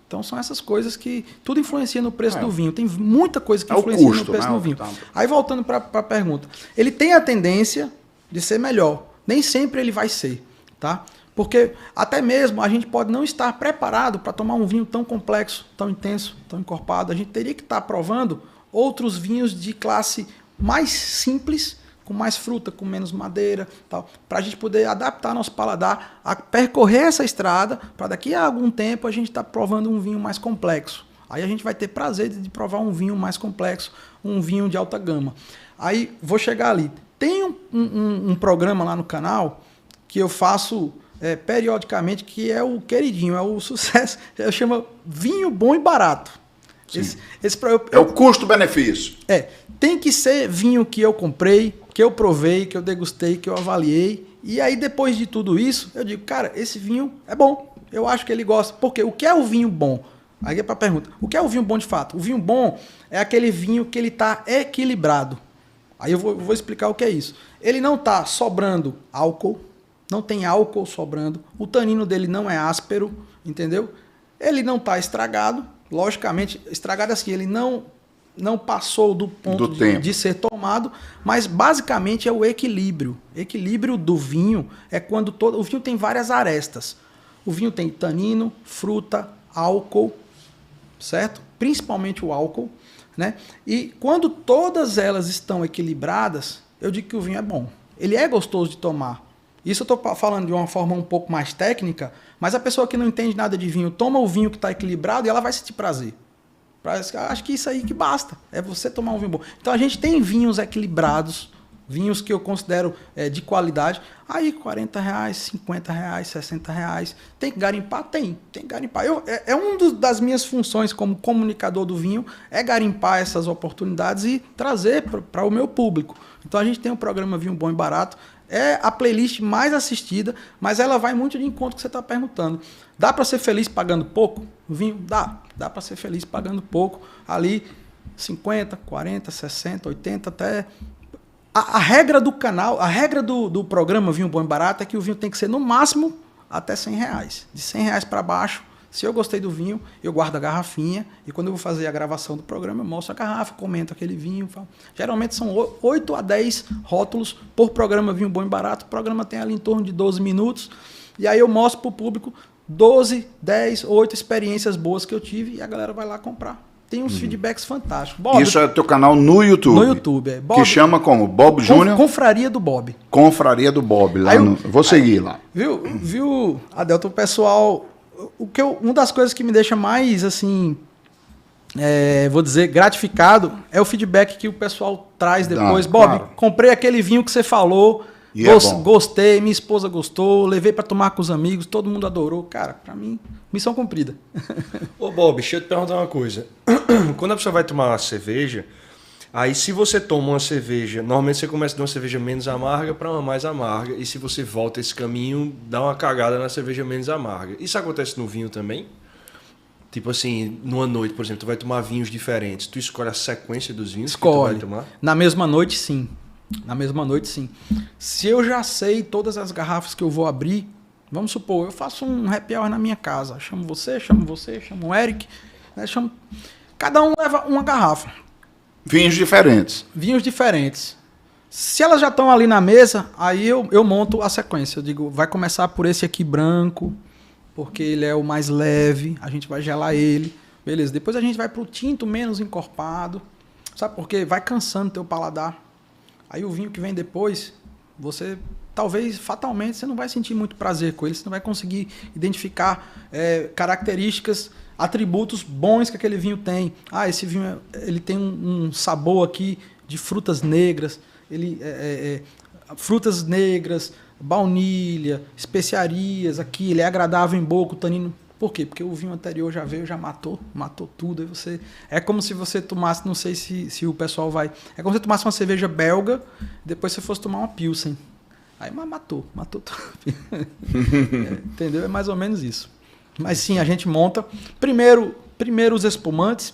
Então, são essas coisas que tudo influencia no preço do vinho. Tem muita coisa que influencia no preço do vinho. Aí, voltando para a pergunta. Ele tem a tendência de ser melhor. Nem sempre ele vai ser, tá? Porque até mesmo a gente pode não estar preparado para tomar um vinho tão complexo, tão intenso, tão encorpado. A gente teria que estar provando outros vinhos de classe mais simples, com mais fruta, com menos madeira, tal, para a gente poder adaptar nosso paladar a percorrer essa estrada, para daqui a algum tempo a gente estar provando um vinho mais complexo. Aí a gente vai ter prazer de provar um vinho mais complexo, um vinho de alta gama. Aí vou chegar ali. Tem um programa lá no canal que eu faço... periodicamente, que é o queridinho, é o sucesso, chama Vinho Bom e Barato. É o custo-benefício. Tem que ser vinho que eu comprei, que eu provei, que eu degustei, que eu avaliei, e aí depois de tudo isso, eu digo, cara, esse vinho é bom, Eu acho que ele gosta. Porque o que é o vinho bom? Aí é para a pergunta. O que é o vinho bom de fato? O vinho bom é aquele vinho que ele está equilibrado. Aí eu vou explicar o que é isso. Ele não está sobrando álcool, não tem álcool sobrando, o tanino dele não é áspero, entendeu? Ele não está estragado, logicamente, estragado assim, ele não passou do ponto de ser tomado, mas basicamente é o equilíbrio. Equilíbrio do vinho é quando o vinho tem várias arestas. O vinho tem tanino, fruta, álcool, certo? Principalmente o álcool, né? E quando todas elas estão equilibradas, eu digo que o vinho é bom. Ele é gostoso de tomar. Isso eu estou falando de uma forma um pouco mais técnica, mas a pessoa que não entende nada de vinho toma o vinho que está equilibrado e ela vai sentir prazer. Acho que isso aí que basta. É você tomar um vinho bom. Então a gente tem vinhos equilibrados, vinhos que eu considero de qualidade. Aí R$40, R$50, R$60. Tem que garimpar? Tem que garimpar. Uma das minhas funções como comunicador do vinho é garimpar essas oportunidades e trazer para o meu público. Então a gente tem o programa Vinho Bom e Barato. É a playlist mais assistida, mas ela vai muito de encontro que você está perguntando. Dá para ser feliz pagando pouco? O vinho? Dá para ser feliz pagando pouco. Ali 50, 40, 60, 80, até... A regra do canal, a regra do programa Vinho Bom e Barato é que o vinho tem que ser no máximo até R$100. De R$100 para baixo, se eu gostei do vinho, eu guardo a garrafinha e quando eu vou fazer a gravação do programa, eu mostro a garrafa, comento aquele vinho. Falo. Geralmente são 8 a 10 rótulos por programa Vinho Bom e Barato. O programa tem ali em torno de 12 minutos e aí eu mostro para o público 12, 10, 8 experiências boas que eu tive e a galera vai lá comprar. Tem uns feedbacks fantásticos. Bob, isso é teu canal no YouTube? No YouTube, é. Bob, que chama como? Bob Júnior? Confraria do Bob. Confraria do Bob. Lá vou seguir lá. Viu, Adelton, o pessoal... Uma das coisas que me deixa mais, assim... vou dizer, gratificado é o feedback que o pessoal traz depois. Bob, claro. Comprei aquele vinho que você falou... Gostei, minha esposa gostou, levei para tomar com os amigos, todo mundo adorou. Cara, para mim, missão cumprida. Ô Bob, deixa eu te perguntar uma coisa. Quando a pessoa vai tomar uma cerveja, aí se você toma uma cerveja, normalmente você começa de uma cerveja menos amarga para uma mais amarga, e se você volta esse caminho, dá uma cagada na cerveja menos amarga. Isso acontece no vinho também? Tipo assim, numa noite, por exemplo, tu vai tomar vinhos diferentes, tu escolhe a sequência dos vinhos que tu vai tomar? Na mesma noite, sim. Na mesma noite, sim. Se eu já sei todas as garrafas que eu vou abrir, vamos supor, eu faço um happy hour na minha casa. Chamo você, chamo o Eric. Né, cada um leva uma garrafa. Vinhos diferentes. Vinhos diferentes. Se elas já estão ali na mesa, aí eu monto a sequência. Eu digo, vai começar por esse aqui branco, porque ele é o mais leve, a gente vai gelar ele. Beleza, depois a gente vai pro tinto menos encorpado. Sabe por quê? Vai cansando o teu paladar. Aí o vinho que vem depois, você talvez fatalmente você não vai sentir muito prazer com ele, você não vai conseguir identificar características, atributos bons que aquele vinho tem. Esse vinho ele tem um sabor aqui de frutas negras, frutas negras, baunilha, especiarias aqui, ele é agradável em boca, o tanino. Por quê? Porque o vinho anterior já veio, já matou tudo. Aí você, é como se você tomasse, não sei se o pessoal vai... É como se você tomasse uma cerveja belga, depois você fosse tomar uma Pilsen. Aí matou tudo. Entendeu? É mais ou menos isso. Mas sim, a gente monta primeiro os espumantes,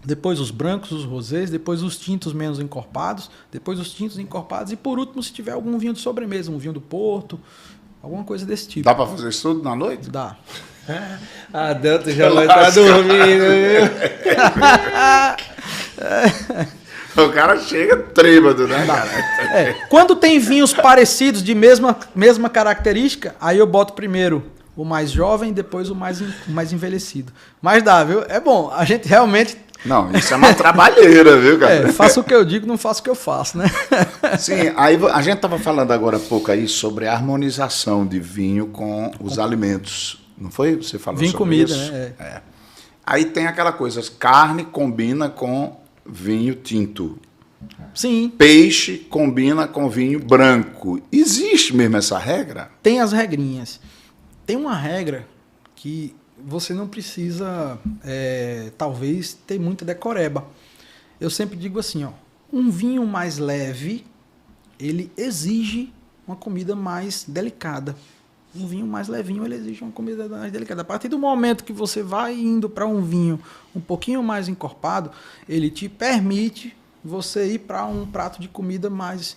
depois os brancos, os rosés, depois os tintos menos encorpados, depois os tintos encorpados e por último, se tiver algum vinho de sobremesa, um vinho do Porto, alguma coisa desse tipo. Dá para fazer isso tudo na noite? Dá. A Delta já vai estar dormindo, viu? O cara chega trêbado, né, cara? Quando tem vinhos parecidos, de mesma característica, aí eu boto primeiro o mais jovem, depois o mais envelhecido. Mas dá, viu? É bom, a gente realmente... Não, isso é uma trabalheira, viu, cara? Faço o que eu digo, não faço o que eu faço, né? Sim, aí a gente estava falando agora há pouco aí sobre a harmonização de vinho com os alimentos. Não foi? Você falou vinho sobre comida, isso? né? Aí tem aquela coisa, carne combina com vinho tinto. Sim. Peixe combina com vinho branco. Existe mesmo essa regra? Tem as regrinhas. Tem uma regra que você não precisa, talvez, ter muita decoreba. Eu sempre digo assim, um vinho mais leve, ele exige uma comida mais delicada. Um vinho mais levinho, ele exige uma comida mais delicada. A partir do momento que você vai indo para um vinho um pouquinho mais encorpado, ele te permite você ir para um prato de comida mais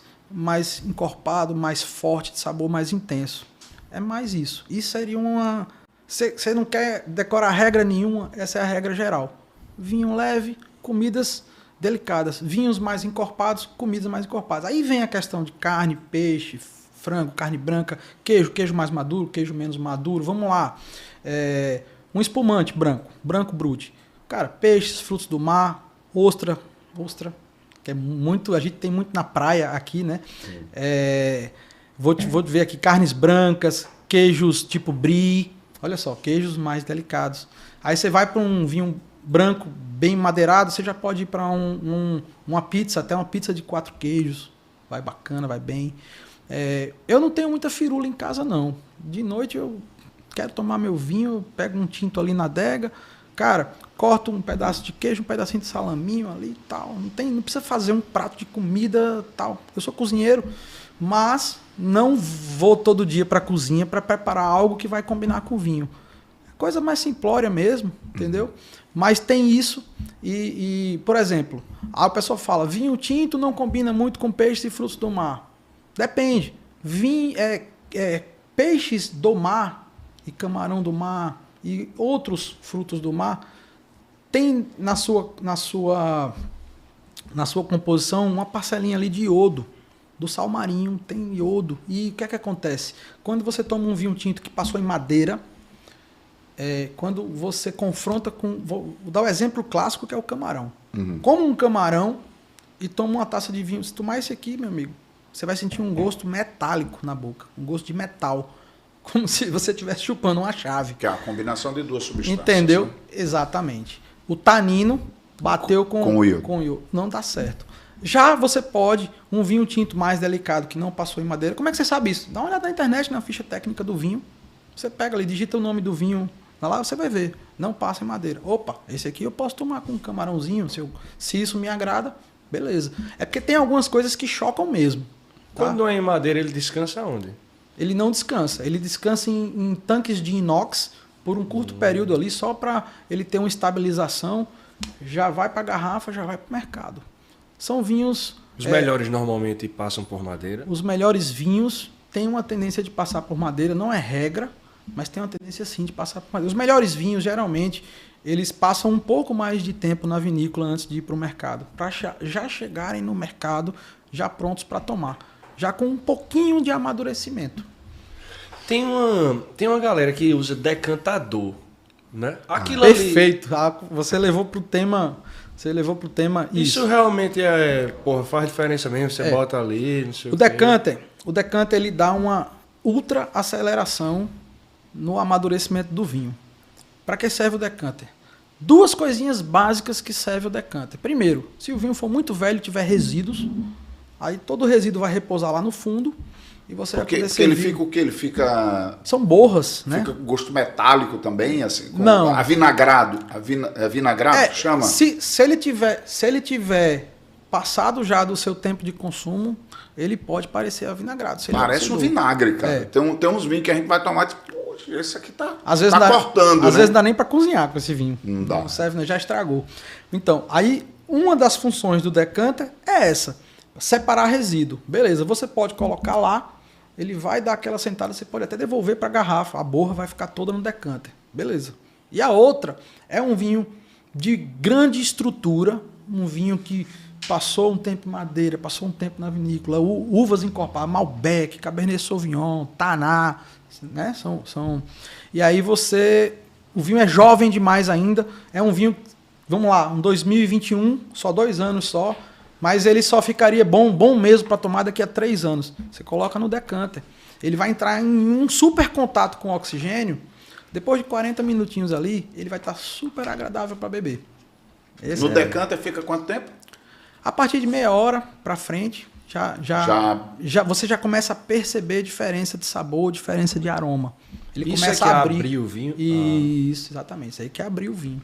encorpado, mais forte, de sabor mais intenso. É mais isso. Isso seria uma... Você não quer decorar regra nenhuma, essa é a regra geral. Vinho leve, comidas delicadas. Vinhos mais encorpados, comidas mais encorpadas. Aí vem a questão de carne, peixe, frango, carne branca, queijo mais maduro, queijo menos maduro. Vamos lá. Um espumante branco brute. Cara, peixes, frutos do mar, ostra, que é muito, a gente tem muito na praia aqui, né? Vou ver aqui carnes brancas, queijos tipo brie, olha só, queijos mais delicados. Aí você vai para um vinho branco bem madeirado, você já pode ir para uma pizza, até uma pizza de 4 queijos, vai bacana, vai bem. Eu não tenho muita firula em casa, não. De noite eu quero tomar meu vinho, pego um tinto ali na adega, cara, corto um pedaço de queijo, um pedacinho de salaminho ali e tal. Não precisa fazer um prato de comida tal. Eu sou cozinheiro, mas não vou todo dia para a cozinha para preparar algo que vai combinar com o vinho. Coisa mais simplória mesmo, entendeu? Mas tem isso e por exemplo, a pessoa fala, vinho tinto não combina muito com peixes e frutos do mar. Depende. Peixes do mar e camarão do mar e outros frutos do mar tem na sua composição uma parcelinha ali de iodo. Do sal marinho tem iodo. E o que é que acontece? Quando você toma um vinho tinto que passou em madeira, quando você confronta com... Vou dar o exemplo clássico que é o camarão. Uhum. Como um camarão e toma uma taça de vinho. Se tomar esse aqui, meu amigo, você vai sentir um gosto metálico na boca. Um gosto de metal. Como se você estivesse chupando uma chave. Que é a combinação de duas substâncias. Entendeu? Né? Exatamente. O tanino bateu com o iodo. Não dá certo. Já você pode, um vinho tinto mais delicado que não passou em madeira. Como é que você sabe isso? Dá uma olhada na internet, na ficha técnica do vinho. Você pega ali, digita o nome do vinho. Lá você vai ver. Não passa em madeira. Opa, esse aqui eu posso tomar com um camarãozinho. Se isso me agrada, beleza. É porque tem algumas coisas que chocam mesmo. Tá? Quando é em madeira, ele descansa onde? Ele não descansa. Ele descansa em tanques de inox por um curto período ali, só para ele ter uma estabilização. Já vai para a garrafa, já vai para o mercado. São vinhos... Os melhores normalmente passam por madeira? Os melhores vinhos têm uma tendência de passar por madeira. Não é regra, mas tem uma tendência sim de passar por madeira. Os melhores vinhos, geralmente, eles passam um pouco mais de tempo na vinícola antes de ir para o mercado. Para já chegarem no mercado já prontos para tomar. Já com um pouquinho de amadurecimento. Tem uma galera que usa decantador, né? Aquilo perfeito. Ali... Você levou para o tema... Isso realmente faz diferença mesmo. Você bota ali, não sei o O decanter ele dá uma ultra aceleração no amadurecimento do vinho. Para que serve o decanter? 2 coisinhas básicas que serve o decanter. Primeiro, se o vinho for muito velho e tiver resíduos, aí todo o resíduo vai repousar lá no fundo e você vai poder servir. Ele fica o quê? Ele fica... São borras, né? Fica com gosto metálico também, assim? Não. Avinagrado. Vinagrado chama? Se ele tiver passado já do seu tempo de consumo, ele pode parecer avinagrado. Parece um vinagre, cara. Tem uns vinhos que a gente vai tomar, tipo, poxa, esse aqui tá cortando, Às vezes não dá nem para cozinhar com esse vinho. Não dá. Não serve, né? Já estragou. Então, aí, uma das funções do decanter é essa. Separar resíduo. Beleza, você pode colocar lá, ele vai dar aquela sentada, você pode até devolver para a garrafa, a borra vai ficar toda no decanter. Beleza. E a outra é um vinho de grande estrutura, um vinho que passou um tempo em madeira, passou um tempo na vinícola, uvas encorpadas, Malbec, Cabernet Sauvignon, Taná, né? E aí o vinho é jovem demais ainda, é um vinho, vamos lá, um 2021, só 2 anos só, mas ele só ficaria bom mesmo para tomar daqui a 3 anos. Você coloca no decanter. Ele vai entrar em um super contato com o oxigênio. Depois de 40 minutinhos ali, ele vai estar super agradável para beber. No decanter fica quanto tempo? A partir de meia hora para frente, você já começa a perceber diferença de sabor, diferença de aroma. Ele isso começa é que a abrir o vinho? Isso, exatamente. Isso aí que é abrir o vinho.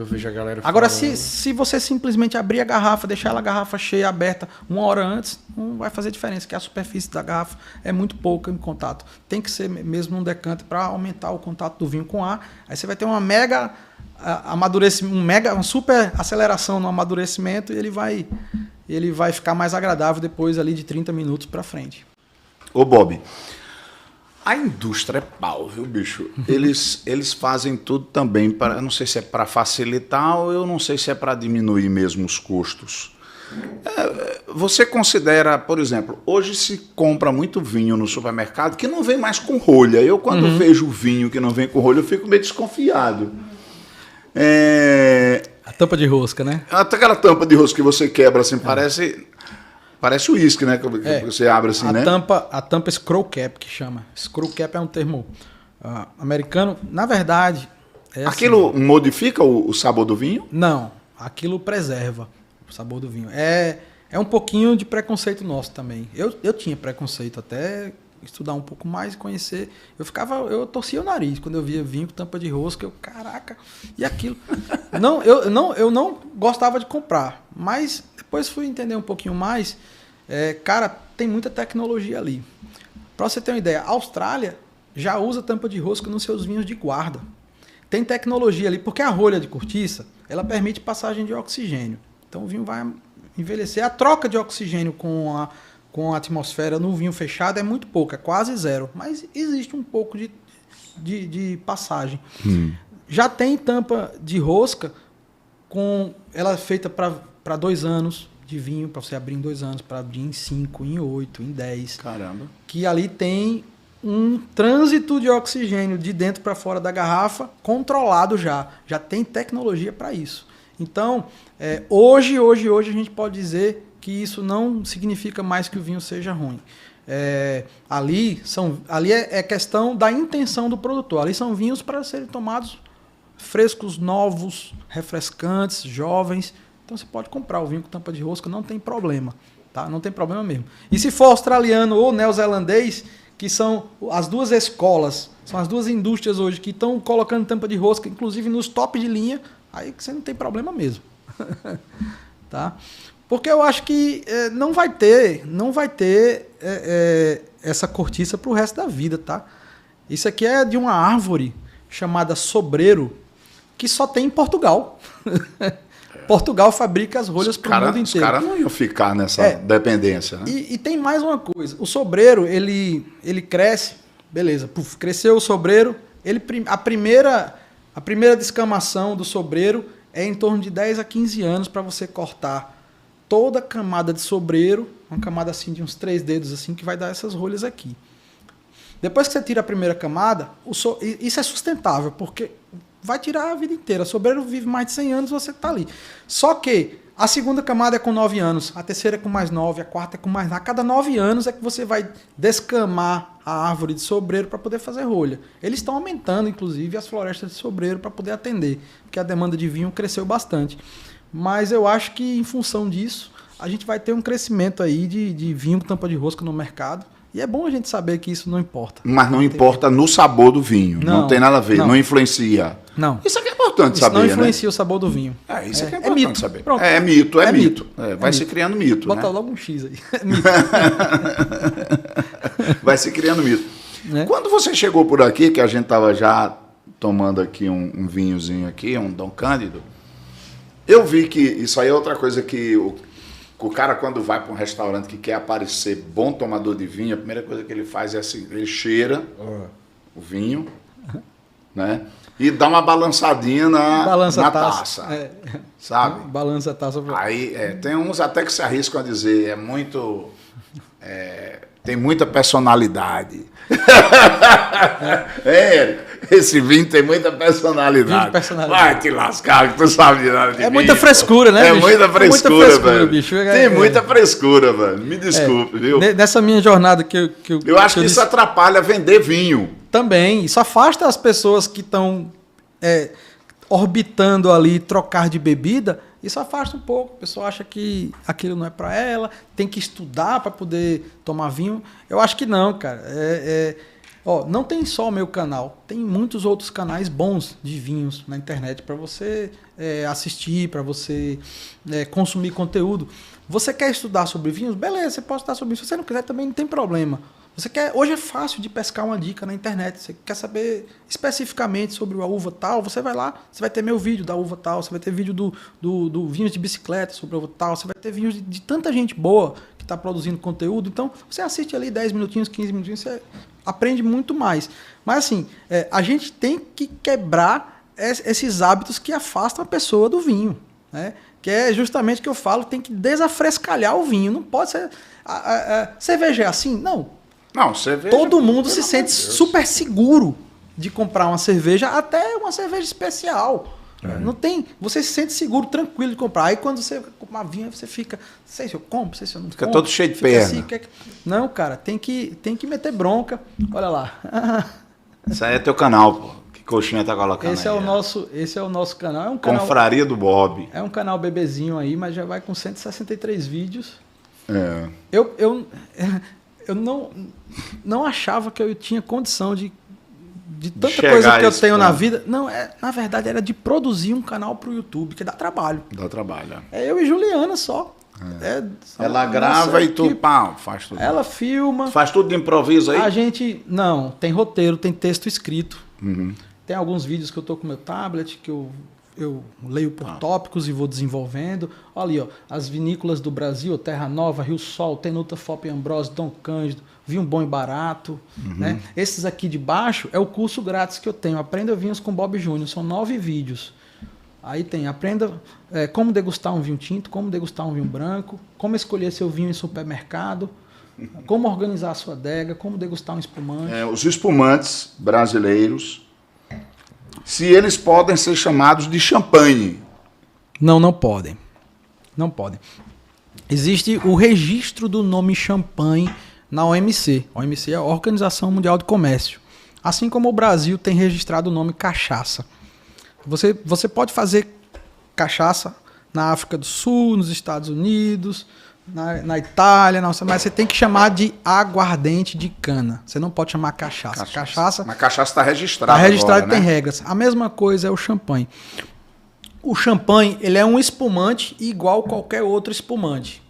Eu vejo a galera Agora, falando. se você simplesmente abrir a garrafa, deixar ela a garrafa cheia, aberta, 1 hora antes, não vai fazer diferença, porque a superfície da garrafa é muito pouca em contato. Tem que ser mesmo um decante para aumentar o contato do vinho com ar. Aí você vai ter uma mega amadurecimento, uma super aceleração no amadurecimento e ele vai ficar mais agradável depois ali de 30 minutos para frente. Ô, Bob, a indústria é pau, viu, bicho? Eles fazem tudo também para, eu não sei se é para facilitar ou eu não sei se é para diminuir mesmo os custos. Você considera, por exemplo, hoje se compra muito vinho no supermercado que não vem mais com rolha. Eu, quando vejo vinho que não vem com rolha, eu fico meio desconfiado. A tampa de rosca, né? Até aquela tampa de rosca que você quebra assim, parece uísque, né? Que você abre assim, né? A tampa scroll cap, que chama. Scroll cap é um termo americano. Na verdade... Aquilo modifica o sabor do vinho? Não, aquilo preserva o sabor do vinho. É um pouquinho de preconceito nosso também. Eu tinha preconceito até estudar um pouco mais e conhecer. Eu torcia o nariz quando eu via vinho com tampa de rosca. Caraca, e aquilo? Eu não gostava de comprar, mas depois fui entender um pouquinho mais. Cara, tem muita tecnologia ali. Para você ter uma ideia, a Austrália já usa tampa de rosca nos seus vinhos de guarda. Tem tecnologia ali, porque a rolha de cortiça, ela permite passagem de oxigênio. Então o vinho vai envelhecer. A troca de oxigênio com a atmosfera no vinho fechado é muito pouco, é quase zero. Mas existe um pouco de passagem. Já tem tampa de rosca, ela é feita para 2 anos de vinho, para você abrir em 2 anos, para abrir em 5, em 8, em 10. Caramba. Que ali tem um trânsito de oxigênio de dentro para fora da garrafa controlado já. Já tem tecnologia para isso. Então, hoje a gente pode dizer que isso não significa mais que o vinho seja ruim. Ali é questão da intenção do produtor. Ali são vinhos para serem tomados frescos, novos, refrescantes, jovens. Então você pode comprar o vinho com tampa de rosca, não tem problema. Tá? Não tem problema mesmo. E se for australiano ou neozelandês, que são as duas escolas, são as duas indústrias hoje que estão colocando tampa de rosca, inclusive nos top de linha, aí que você não tem problema mesmo. Tá? Porque eu acho que não vai ter essa cortiça para o resto da vida, tá? Isso aqui é de uma árvore chamada sobreiro, que só tem em Portugal. Portugal fabrica as rolhas para o mundo inteiro. Os caras não iam ficar nessa dependência, né? E tem mais uma coisa. O sobreiro, ele cresce, beleza, cresceu o sobreiro, a primeira descamação do sobreiro é em torno de 10 a 15 anos para você cortar toda a camada de sobreiro, uma camada assim de uns 3 dedos assim, que vai dar essas rolhas aqui. Depois que você tira a primeira camada, isso é sustentável, porque vai tirar a vida inteira. O sobreiro vive mais de 100 anos, você está ali. Só que a segunda camada é com 9 anos, a terceira é com mais 9, a quarta é com mais 9. A cada 9 anos é que você vai descamar a árvore de sobreiro para poder fazer rolha. Eles estão aumentando, inclusive, as florestas de sobreiro para poder atender, porque a demanda de vinho cresceu bastante. Mas eu acho que, em função disso, a gente vai ter um crescimento aí de vinho com tampa de rosca no mercado. E é bom a gente saber que isso não importa. Mas não importa no sabor do vinho. Não tem nada a ver, não influencia. Não. Isso aqui é importante saber, né? Não influencia o sabor do vinho. Isso aqui é importante mito. saber. Pronto. É mito. Vai se criando mito. Bota né? logo um X aí. Vai se criando mito. Quando você chegou por aqui, que a gente estava já tomando aqui um vinhozinho aqui, um Dom Cândido, eu vi que isso aí é outra coisa que o cara, quando vai para um restaurante que quer aparecer bom tomador de vinho, a primeira coisa que ele faz é assim, ele cheira o vinho, né? E dá uma balançadinha na taça. Sabe? Balança a taça. Aí tem uns até que se arriscam a dizer, tem muita personalidade. Esse vinho tem muita personalidade. Vai te lascar, que tu sabe de nada de vinho. Muita frescura, né, bicho? Muita frescura, velho. Bicho. Tem muita frescura, velho. Me desculpe, viu? Nessa minha jornada que eu acho que isso atrapalha vender vinho. Também. Isso afasta as pessoas que estão orbitando ali trocar de bebida. Isso afasta um pouco. A pessoa acha que aquilo não é para ela, tem que estudar para poder tomar vinho. Eu acho que não, cara. Ó, não tem só o meu canal, tem muitos outros canais bons de vinhos na internet para você assistir, para você consumir conteúdo. Você quer estudar sobre vinhos? Beleza, você pode estudar sobre isso. Se você não quiser, também não tem problema. Hoje é fácil de pescar uma dica na internet. Você quer saber especificamente sobre a uva tal, você vai lá, você vai ter meu vídeo da uva tal, você vai ter vídeo do vinhos de bicicleta sobre a uva tal, você vai ter vinhos de tanta gente boa que está produzindo conteúdo. Então, você assiste ali 10 minutinhos, 15 minutinhos, você aprende muito mais. Mas assim, a gente tem que quebrar esses hábitos que afastam a pessoa do vinho, né? Que é justamente o que eu falo, tem que desafrescalhar o vinho. Não pode ser... cerveja é assim? Não. Não, cerveja... Todo mundo se sente super seguro de comprar uma cerveja, até uma cerveja especial. Não tem... Você se sente seguro, tranquilo de comprar. Aí quando você compra uma vinho, você fica... Não sei se eu compro, não sei se eu não fica compro. Todo cheio de perna. Assim, Não, cara, tem que meter bronca. Olha lá. Isso aí é teu canal, pô. Que coxinha tá colocando esse aí. Esse é o nosso canal. É um canal... Confraria do Bob. É um canal bebezinho aí, mas já vai com 163 vídeos. É. Eu não achava que eu tinha condição de tanta coisa que eu tenho na vida. Não, na verdade era de produzir um canal pro YouTube, que dá trabalho. Dá trabalho. É eu e Juliana só. Ela grava e tu faz tudo. Ela filma. Faz tudo de improviso aí? A gente, não, tem roteiro, tem texto escrito. Uhum. Tem alguns vídeos que eu tô com meu tablet, que eu leio por tópicos e vou desenvolvendo. Olha ali, ó, as vinícolas do Brasil, Terra Nova, Rio Sol, Tenuta, Fopp e Ambrose, Dom Cândido, Vinho Bom e Barato. Né? Esses aqui de baixo é o curso grátis que eu tenho. Aprenda Vinhos com Bob Júnior. São 9 vídeos. Aí tem, aprenda como degustar um vinho tinto, como degustar um vinho branco, como escolher seu vinho em supermercado, como organizar a sua adega, como degustar um espumante. Os espumantes brasileiros, se eles podem ser chamados de champanhe. Não podem. Não podem. Existe o registro do nome champanhe na OMC. A OMC é a Organização Mundial de Comércio. Assim como o Brasil tem registrado o nome cachaça. Você pode fazer cachaça na África do Sul, nos Estados Unidos, na Itália, mas você tem que chamar de aguardente de cana. Você não pode chamar cachaça. Mas cachaça está registrada. Está registrado agora, e tem né? regras. A mesma coisa é o champanhe. O champanhe, ele é um espumante igual qualquer outro espumante.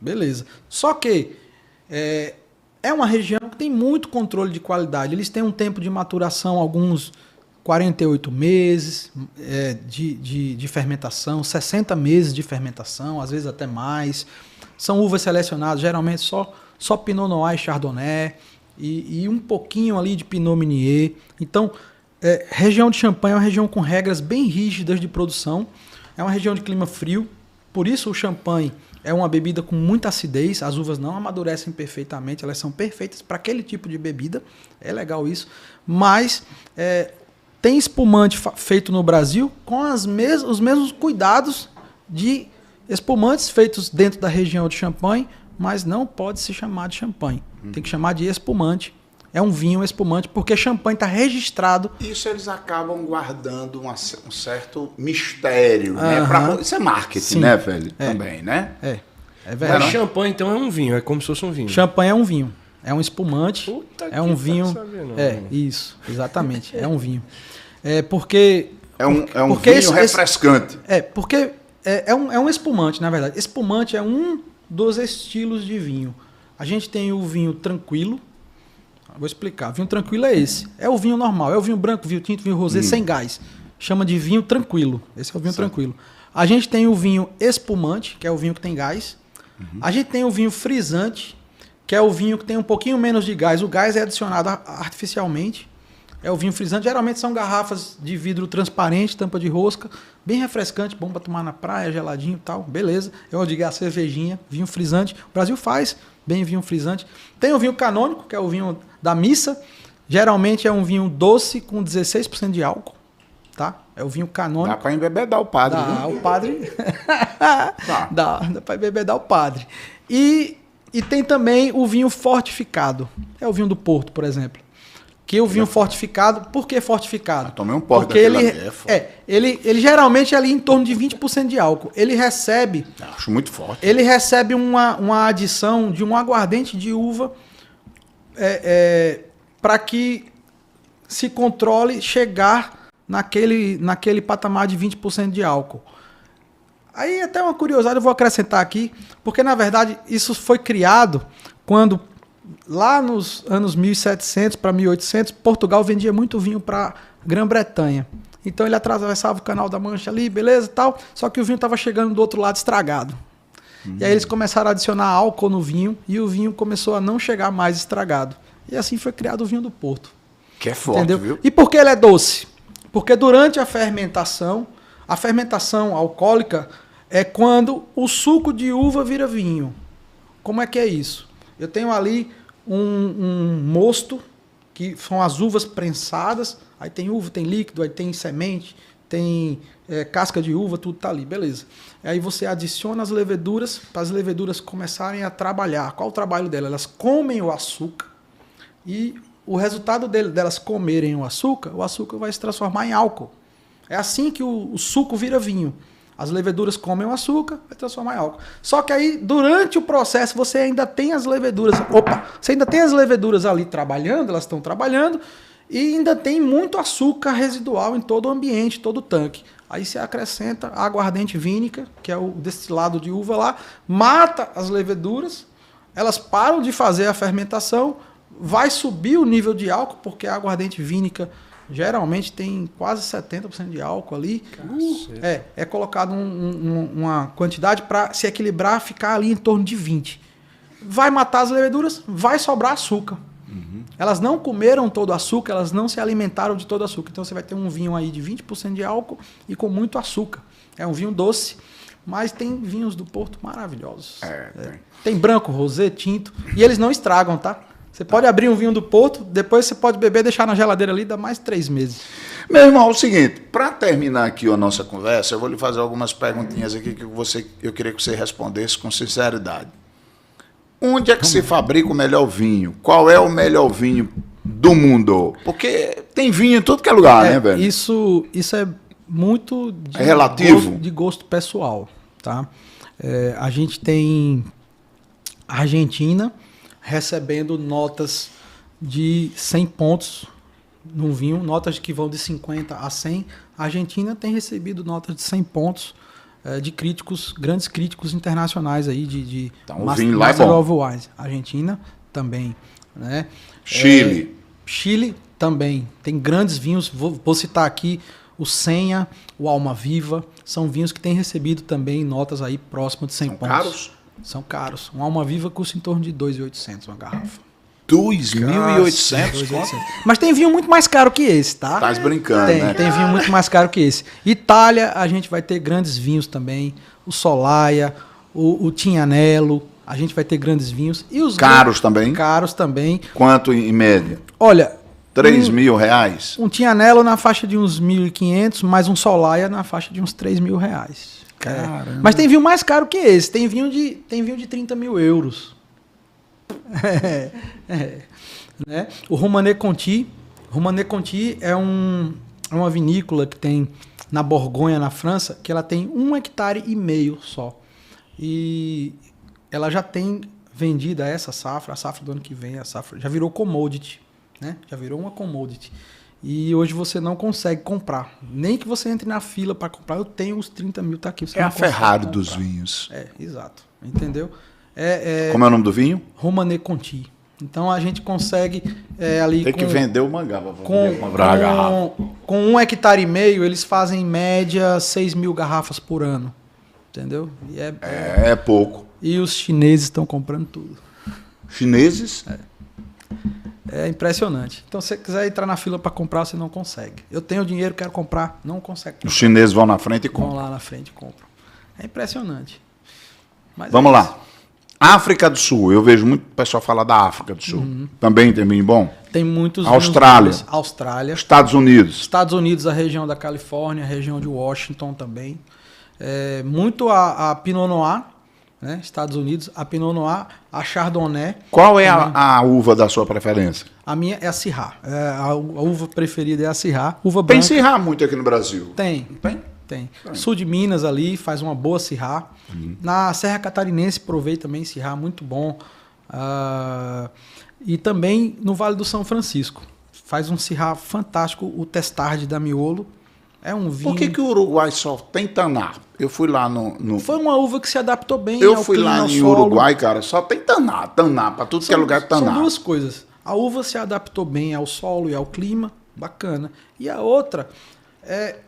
Beleza. Só que é uma região que tem muito controle de qualidade. Eles têm um tempo de maturação, alguns 48 meses de fermentação, 60 meses de fermentação, às vezes até mais. São uvas selecionadas, geralmente só Pinot Noir e Chardonnay, e um pouquinho ali de Pinot Meunier. Então, região de Champagne é uma região com regras bem rígidas de produção. É uma região de clima frio, por isso o champanhe é uma bebida com muita acidez. As uvas não amadurecem perfeitamente, elas são perfeitas para aquele tipo de bebida. É legal isso. Mas tem espumante feito no Brasil com os mesmos cuidados de espumantes feitos dentro da região de Champagne, mas não pode se chamar de champanhe. Tem que chamar de espumante. É um vinho espumante, porque champanhe está registrado. Isso eles acabam guardando um certo mistério, né? Isso é marketing, Sim. né, velho? Também, né? É verdade. Mas champanhe, então, é um vinho, é como se fosse um vinho. Champanhe é um vinho. É um espumante. Puta é um que vinho. sabia, não. Isso, exatamente. É um vinho. Porque um vinho refrescante. Porque é um espumante, na verdade. Espumante é um dos estilos de vinho. A gente tem o vinho tranquilo. Vou explicar. Vinho tranquilo é esse. É o vinho normal. É o vinho branco, vinho tinto, vinho rosé sem gás. Chama de vinho tranquilo. Esse é o vinho tranquilo. A gente tem o vinho espumante, que é o vinho que tem gás. A gente tem o vinho frisante, que é o vinho que tem um pouquinho menos de gás. O gás é adicionado artificialmente. É o vinho frisante. Geralmente são garrafas de vidro transparente, tampa de rosca, bem refrescante, bom para tomar na praia, geladinho e tal. Beleza. Eu digo a cervejinha, vinho frisante. O Brasil faz bem vinho frisante. Tem o vinho canônico, que é o vinho da missa. Geralmente é um vinho doce com 16% de álcool. Tá? É o vinho canônico. Dá para embebedar o padre. Dá, o padre. Dá para embebedar o padre. E tem também o vinho fortificado. É o vinho do Porto, por exemplo. Que o vinho fortificado, por que fortificado? Tomei um porte porque ele geralmente é ali em torno de 20% de álcool. Ele recebe... Acho muito forte. Ele recebe uma adição de um aguardente de uva para que se controle chegar naquele patamar de 20% de álcool. Aí até uma curiosidade eu vou acrescentar aqui, porque na verdade isso foi criado quando, lá nos anos 1700 para 1800, Portugal vendia muito vinho para Grã-Bretanha. Então ele atravessava o Canal da Mancha ali, beleza e tal, só que o vinho estava chegando do outro lado estragado. E aí eles começaram a adicionar álcool no vinho e o vinho começou a não chegar mais estragado. E assim foi criado o vinho do Porto. Que é forte, entendeu? viu? E por que ele é doce? Porque durante a fermentação alcoólica é quando o suco de uva vira vinho. Como é que é isso? Eu tenho ali um mosto, que são as uvas prensadas, aí tem uva, tem líquido, aí tem semente, tem casca de uva, tudo tá ali, beleza. Aí você adiciona as leveduras, para as leveduras começarem a trabalhar. Qual o trabalho delas? Elas comem o açúcar e o resultado delas comerem o açúcar vai se transformar em álcool. É assim que o suco vira vinho. As leveduras comem o açúcar, vai transformar em álcool. Só que aí, durante o processo, você ainda tem as leveduras. Você ainda tem as leveduras ali trabalhando, elas estão trabalhando, e ainda tem muito açúcar residual em todo o ambiente, todo o tanque. Aí você acrescenta a aguardente vínica, que é o destilado de uva lá, mata as leveduras, elas param de fazer a fermentação, vai subir o nível de álcool, porque a aguardente vínica geralmente tem quase 70% de álcool ali. É colocado uma quantidade para se equilibrar, ficar ali em torno de 20. Vai matar as leveduras, vai sobrar açúcar. Elas não comeram todo o açúcar, elas não se alimentaram de todo o açúcar. Então você vai ter um vinho aí de 20% de álcool e com muito açúcar. É um vinho doce, mas tem vinhos do Porto maravilhosos. Tem branco, rosé, tinto, e eles não estragam, tá? Você pode abrir um vinho do Porto, depois você pode beber, deixar na geladeira ali, dá mais 3 meses. Meu irmão, é o seguinte, para terminar aqui a nossa conversa, eu vou lhe fazer algumas perguntinhas aqui que eu queria que você respondesse com sinceridade. Onde é que se fabrica o melhor vinho? Qual é o melhor vinho do mundo? Porque tem vinho em tudo que é lugar, né, velho? Isso é muito relativo? De gosto pessoal, tá? A gente tem a Argentina recebendo notas de 100 pontos no vinho, notas que vão de 50 a 100. A Argentina tem recebido notas de 100 pontos de críticos, grandes críticos internacionais aí de então, o vinho lá é bom. Argentina também, né? Chile. Chile também. Tem grandes vinhos, vou citar aqui o Senha, o Alma Viva, são vinhos que têm recebido também notas aí próximas de 100 pontos. São caros? São caros. Um Alma Viva custa em torno de 2.800 uma garrafa. 2.800? Mas tem vinho muito mais caro que esse, tá? Tá brincando, né? Tem vinho muito mais caro que esse. Itália, a gente vai ter grandes vinhos também. O Solaia, o Tignanello. A gente vai ter grandes vinhos. E os caros também? Caros também. Quanto em média? Olha... 3.000 reais? Um Tignanello na faixa de uns 1.500, mais um Solaia na faixa de uns 3.000 reais. Caramba. Mas tem vinho mais caro que esse. Tem vinho de 30 mil euros. Né? O Romanée Conti. Romanée Conti é uma vinícola que tem na Borgonha, na França, que ela tem 1,5 hectare só. E ela já tem vendida essa safra, a safra do ano que vem, a safra já virou commodity. Né? Já virou uma commodity. E hoje você não consegue comprar. Nem que você entre na fila para comprar. Eu tenho os 30 mil, tá aqui. Você é a Ferrari dos vinhos. Exato. Entendeu? Como é o nome do vinho? Romanée Conti. Então a gente consegue ali. Tem que vender o mangá para comprar a garrafa. Com 1,5 hectare, eles fazem em média 6.000 garrafas por ano. Entendeu? E é pouco. E os chineses estão comprando tudo. Chineses? É impressionante. Então, se você quiser entrar na fila para comprar, você não consegue. Eu tenho dinheiro, quero comprar, não consegue comprar. Os chineses vão na frente e compram. Vão lá na frente e compram. É impressionante. Mas vamos lá. África do Sul. Eu vejo muito pessoal falar da África do Sul. Uhum. Também tem vinho bom? Tem muitos. Austrália. Austrália. Estados Unidos. Estados Unidos, a região da Califórnia, a região de Washington também. Muito a Pinot Noir. Né? Estados Unidos, a Pinot Noir, a Chardonnay. Qual é a uva da sua preferência? A minha é a Syrah. A uva preferida é a Syrah. Uva tem branca. Syrah muito aqui no Brasil? Tem. Sul de Minas ali faz uma boa Syrah. Na Serra Catarinense provei também Syrah, muito bom. E também no Vale do São Francisco. Faz um Syrah fantástico, o Testard da Miolo. É um vinho... Por que o Uruguai só tem Taná? Eu fui lá no... Foi uma uva que se adaptou bem Eu ao fui clima, lá ao em solo. Uruguai, cara, só tem Taná, para tudo que é lugar Taná. São duas coisas. A uva se adaptou bem ao solo e ao clima, bacana. E a outra,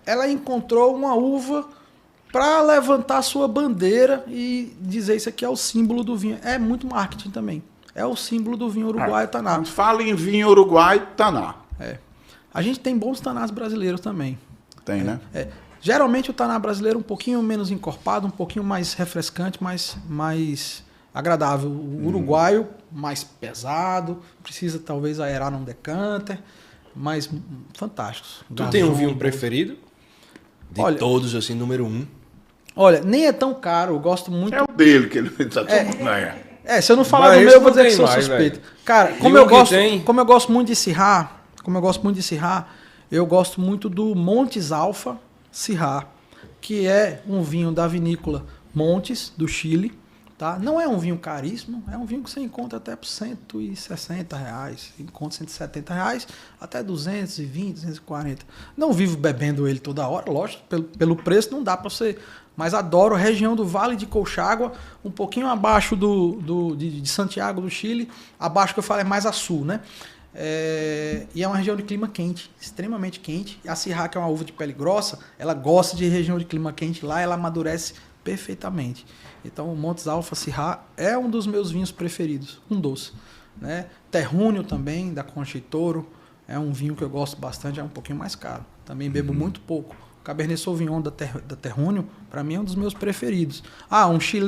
ela encontrou uma uva para levantar a sua bandeira e dizer isso aqui é o símbolo do vinho. É muito marketing também. É o símbolo do vinho uruguaio, Taná. Fala em vinho Uruguai, Taná. A gente tem bons Tanás brasileiros também. Tem, né? Geralmente o Taná brasileiro é um pouquinho menos encorpado, um pouquinho mais refrescante, mais agradável. O uruguaio, mais pesado, precisa talvez aerar num decanter, mas fantásticos. Tu tem um vinho preferido? De todos, assim, número 1. Olha, nem é tão caro, eu gosto muito... É o dele que ele tá tomando. Se eu não falar do meu, eu vou dizer que sou suspeito. Cara, como eu gosto muito de Syrah, eu gosto muito do Montes Alfa Syrah, que é um vinho da vinícola Montes, do Chile. Tá? Não é um vinho caríssimo, é um vinho que você encontra até por R$160, encontra R$170, até 220, 240. Não vivo bebendo ele toda hora, lógico, pelo preço não dá para você... Mas adoro a região do Vale de Colchagua, um pouquinho abaixo de Santiago do Chile, abaixo que eu falo é mais a sul, né? E é uma região de clima quente, extremamente quente. E a Syrah, que é uma uva de pele grossa, ela gosta de região de clima quente, lá ela amadurece perfeitamente. Então o Montes Alfa Syrah é um dos meus vinhos preferidos, um doce. Né? Terrúneo também, da Concha e Toro, é um vinho que eu gosto bastante, é um pouquinho mais caro. Também bebo muito pouco. Cabernet Sauvignon da Terrúneo, para mim é um dos meus preferidos.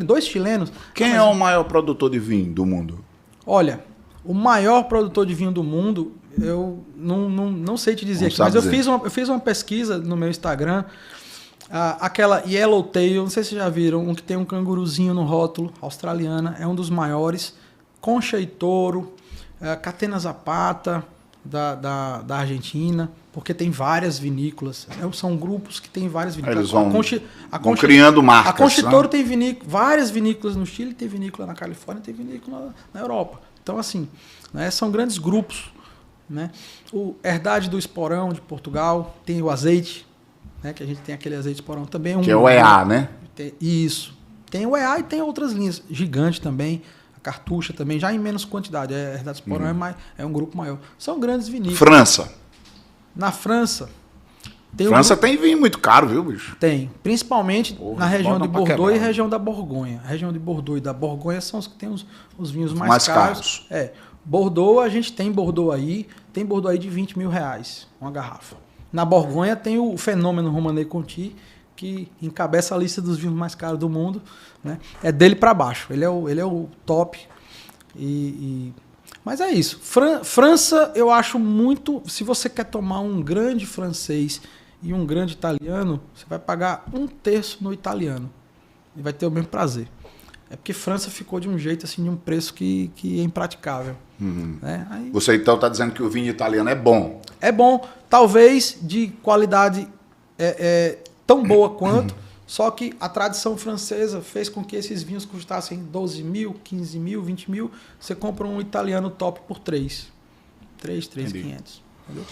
Dois chilenos. Quem é o maior produtor de vinho do mundo? Olha, o maior produtor de vinho do mundo, eu não sei te dizer aqui, mas eu fiz uma pesquisa no meu Instagram, aquela Yellowtail, não sei se vocês já viram, um que tem um canguruzinho no rótulo, australiana, é um dos maiores. Concha e Toro, Catena Zapata, da Argentina, porque tem várias vinícolas. São grupos que têm várias vinícolas. Eles vão criando marcas. A Concha e Toro tem várias vinícolas no Chile, tem vinícola na Califórnia, tem vinícola na Europa. Então, assim, né, são grandes grupos. Né? O Herdade do Esporão, de Portugal, tem o azeite, né, que a gente tem aquele azeite Esporão também. Que é o EA, né? Isso. Tem o EA e tem outras linhas. Gigante também. Cartucha também, já em menos quantidade. Herdade do Esporão é um grupo maior. São grandes vinícolas. França. Na França... Tem vinho muito caro, viu, bicho? Tem. Principalmente na região de Bordeaux e região da Borgonha. A região de Bordeaux e da Borgonha são os que tem os vinhos mais caros. Bordeaux, a gente tem Bordeaux aí. Tem Bordeaux aí de R$20 mil, uma garrafa. Na Borgonha tem o fenômeno Romanée Conti, que encabeça a lista dos vinhos mais caros do mundo. Né? É dele para baixo. Ele é o top. Mas é isso. França, eu acho muito... Se você quer tomar um grande francês e um grande italiano, você vai pagar 1/3 no italiano. E vai ter o mesmo prazer. É porque França ficou de um jeito, assim, de um preço que é impraticável. Né? Aí... Você então está dizendo que o vinho italiano é bom? É bom. Talvez de qualidade tão boa quanto, só que a tradição francesa fez com que esses vinhos custassem 12 mil, 15 mil, 20 mil. Você compra um italiano top por 3.500. Entendeu?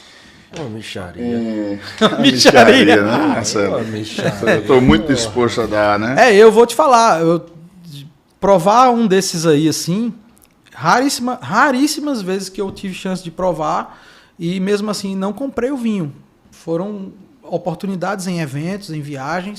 Uma micharia. Micharia, né, Marcelo? Eu estou muito disposto a dar, né? Eu vou te falar. Provar um desses aí, assim, raríssimas vezes que eu tive chance de provar e mesmo assim não comprei o vinho. Foram oportunidades em eventos, em viagem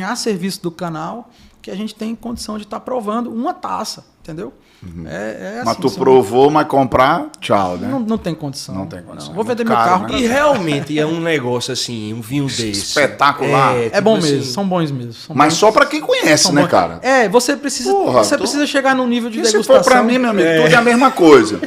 a serviço do canal, que a gente tem condição de estar provando uma taça, entendeu? Assim, mas tu provou, mas comprar, tchau, né? Não tem condição. Não tem condição. Não. Vou vender meu carro. Né? E realmente é um negócio assim, um vinho desse. Espetacular. É bom mesmo, são bons mesmo. Mas só para quem conhece, né, cara? Você precisa chegar num nível de degustação. Se for para mim, meu amigo, tudo é a mesma coisa.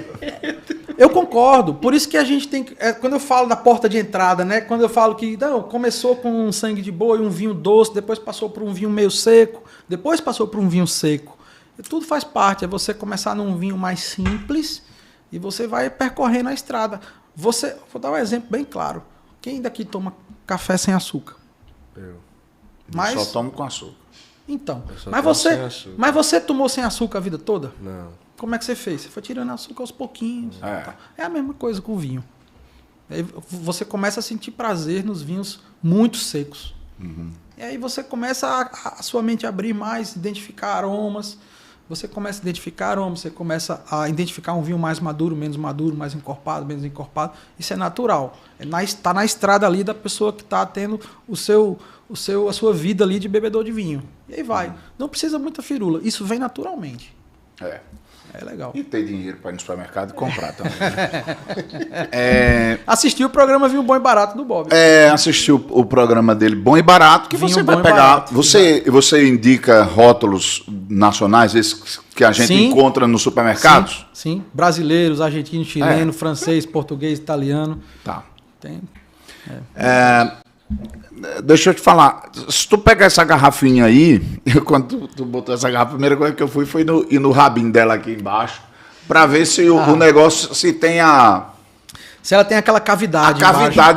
Eu concordo. Por isso que a gente tem... quando eu falo da porta de entrada, né? Quando eu falo que começou com um sangue de boi, um vinho doce, depois passou por um vinho meio seco, depois passou por um vinho seco. E tudo faz parte. É você começar num vinho mais simples e você vai percorrendo a estrada. Vou dar um exemplo bem claro. Quem daqui toma café sem açúcar? Eu. Só tomo com açúcar. Então. Mas você tomou sem açúcar a vida toda? Não. Como é que você fez? Você foi tirando açúcar aos pouquinhos. Tá. É a mesma coisa com o vinho. Aí você começa a sentir prazer nos vinhos muito secos. E aí você começa a sua mente abrir mais, identificar aromas. Você começa a identificar aromas, você começa a identificar um vinho mais maduro, mais encorpado, menos encorpado. Isso é natural. Está na estrada ali da pessoa que está tendo a sua vida ali de bebedor de vinho. E aí vai. Não precisa muita firula. Isso vem naturalmente. É legal. E ter dinheiro para ir no supermercado e comprar também. Assistiu o programa Vinho Bom e Barato do Bob. Assistiu o programa dele Bom e Barato, que Vinho você Bom vai e pegar. Barato, Você indica rótulos nacionais, esses que a gente encontra nos supermercados? Sim. Brasileiros, argentinos, chilenos, francês, português, italiano. Tá. Tem. Deixa eu te falar, se tu pegar essa garrafinha aí, quando tu botou essa garrafa, a primeira coisa que eu fui foi no rabinho dela aqui embaixo, para ver se o negócio, se tem se ela tem aquela cavidade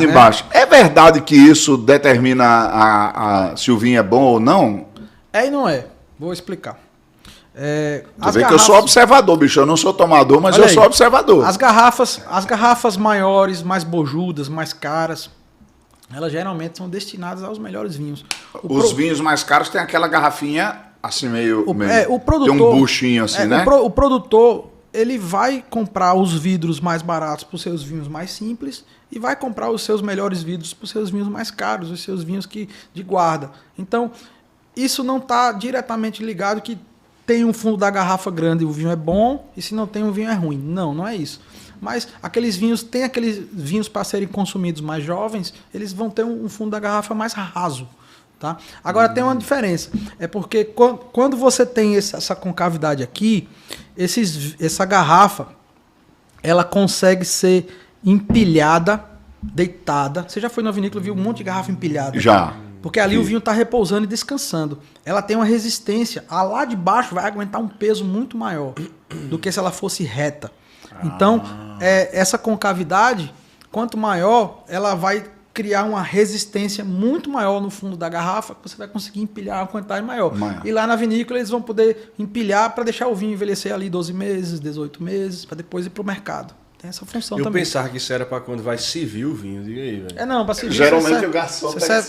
embaixo. É verdade que isso determina se o vinho é bom ou não? É e não é. Vou explicar. Tu vê que eu sou observador, bicho. Eu não sou tomador, mas eu sou observador. As garrafas maiores, mais bojudas, mais caras, elas geralmente são destinadas aos melhores vinhos. Os vinhos mais caros tem aquela garrafinha assim meio... o produtor, tem um buchinho assim, né? O produtor, ele vai comprar os vidros mais baratos para os seus vinhos mais simples e vai comprar os seus melhores vidros para os seus vinhos mais caros, os seus vinhos de guarda. Então, isso não está diretamente ligado que tem um fundo da garrafa grande e o vinho é bom, e se não tem, o vinho é ruim. Não é isso. Mas aqueles vinhos para serem consumidos mais jovens, eles vão ter um fundo da garrafa mais raso. Tá? Agora tem uma diferença. É porque quando você tem essa concavidade aqui, essa garrafa, ela consegue ser empilhada, deitada. Você já foi na vinícola e viu um monte de garrafa empilhada? Já. Porque ali o vinho está repousando e descansando. Ela tem uma resistência. A lá de baixo vai aguentar um peso muito maior do que se ela fosse reta. Então, essa concavidade, quanto maior, ela vai criar uma resistência muito maior no fundo da garrafa, que você vai conseguir empilhar uma quantidade maior. E lá na vinícola eles vão poder empilhar para deixar o vinho envelhecer ali 12 meses, 18 meses, para depois ir para o mercado. Tem essa função também. Eu pensava que isso era para quando vai servir o vinho. Diga aí, velho. Não, para servir. Geralmente o garçom pega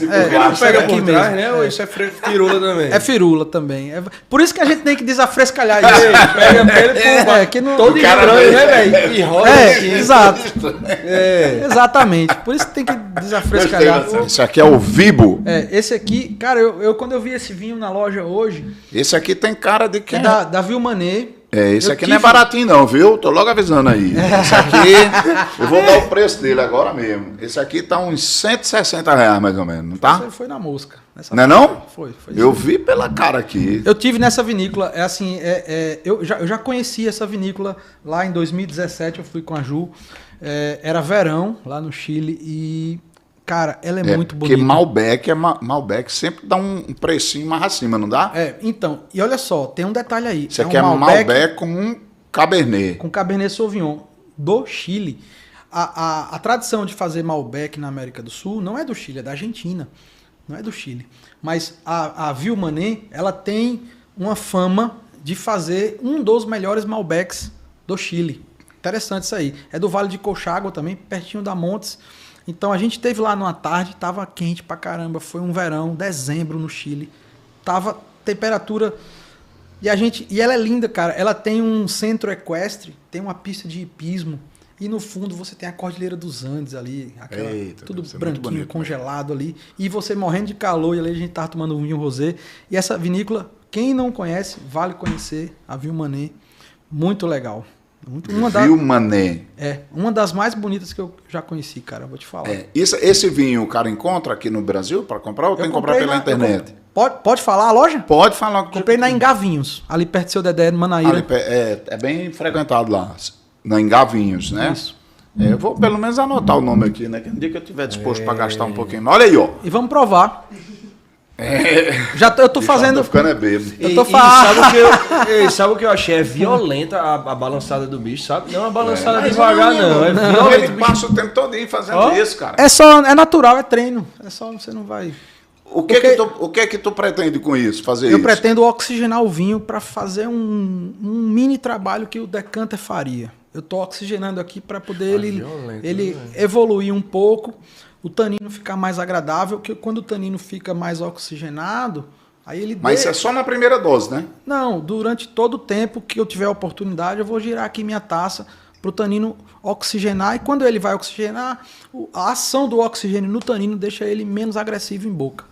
pega por trás, né? Ou isso é firula também? É firula também. Por isso que a gente tem que desafrescalhar isso. Pega ele todo estranho, né, velho? E roda assim. Exato. Exatamente. Por isso que tem que desafrescalhar. Esse aqui é o Vibo. Esse aqui, cara, eu quando eu vi esse vinho na loja hoje... Esse aqui tem cara de quem? Da Vilmanet. Esse aqui não é baratinho não, viu? Tô logo avisando aí. Esse aqui, eu vou dar o preço dele agora mesmo. Esse aqui tá uns R$160 mais ou menos, não tá? Você foi na mosca. Não é não? Foi. Eu vi pela cara aqui. Eu tive nessa vinícola, eu já conheci essa vinícola lá em 2017, eu fui com a Ju. Era verão lá no Chile e... Cara, ela é muito bonita. Porque Malbec sempre dá um precinho mais acima, não dá? Então, e olha só, tem um detalhe aí. Isso aqui é Malbec com um Cabernet. Com Cabernet Sauvignon do Chile. A tradição de fazer Malbec na América do Sul não é do Chile, é da Argentina. Não é do Chile. Mas a Vilmanet, ela tem uma fama de fazer um dos melhores Malbecs do Chile. Interessante isso aí. É do Vale de Colchagua também, pertinho da Montes. Então a gente esteve lá numa tarde, tava quente pra caramba, foi um verão, dezembro no Chile. Tava temperatura e ela é linda, cara. Ela tem um centro equestre, tem uma pista de hipismo e no fundo você tem a Cordilheira dos Andes ali, tudo branquinho, bonito, congelado ali, e você morrendo de calor e ali a gente tava tomando um vinho rosé. E essa vinícola, quem não conhece, vale conhecer, a Vilmanet, muito legal. Vilmanet. Uma das mais bonitas que eu já conheci, cara, vou te falar. Esse vinho o cara encontra aqui no Brasil para comprar ou tem que comprar pela internet? Pode falar a loja? Pode falar. Comprei na Engavinhos, ali perto do seu Dedé, no Manaíra. É bem frequentado lá, na Engavinhos, né? Isso. Eu vou pelo menos anotar o nome aqui, né? Que no dia que eu estiver disposto para gastar um pouquinho. Olha aí, ó. E vamos provar. Eu tô fazendo. Tô ficando bêbado. Eu tô falando. Sabe o que eu achei? É violenta a balançada do bicho, sabe? Não é uma balançada devagar, não. É violenta. Ele passa o tempo todo fazendo isso, cara. É natural, é treino. É só, você não vai. O que é que tu pretende com isso, fazer Eu isso? pretendo oxigenar o vinho para fazer um mini trabalho que o decanter faria. Eu estou oxigenando aqui para poder ele evoluir um pouco, o tanino ficar mais agradável, que quando o tanino fica mais oxigenado, aí ele... Mas isso é só na primeira dose, né? Não, durante todo o tempo que eu tiver a oportunidade, eu vou girar aqui minha taça para o tanino oxigenar, e quando ele vai oxigenar, a ação do oxigênio no tanino deixa ele menos agressivo em boca.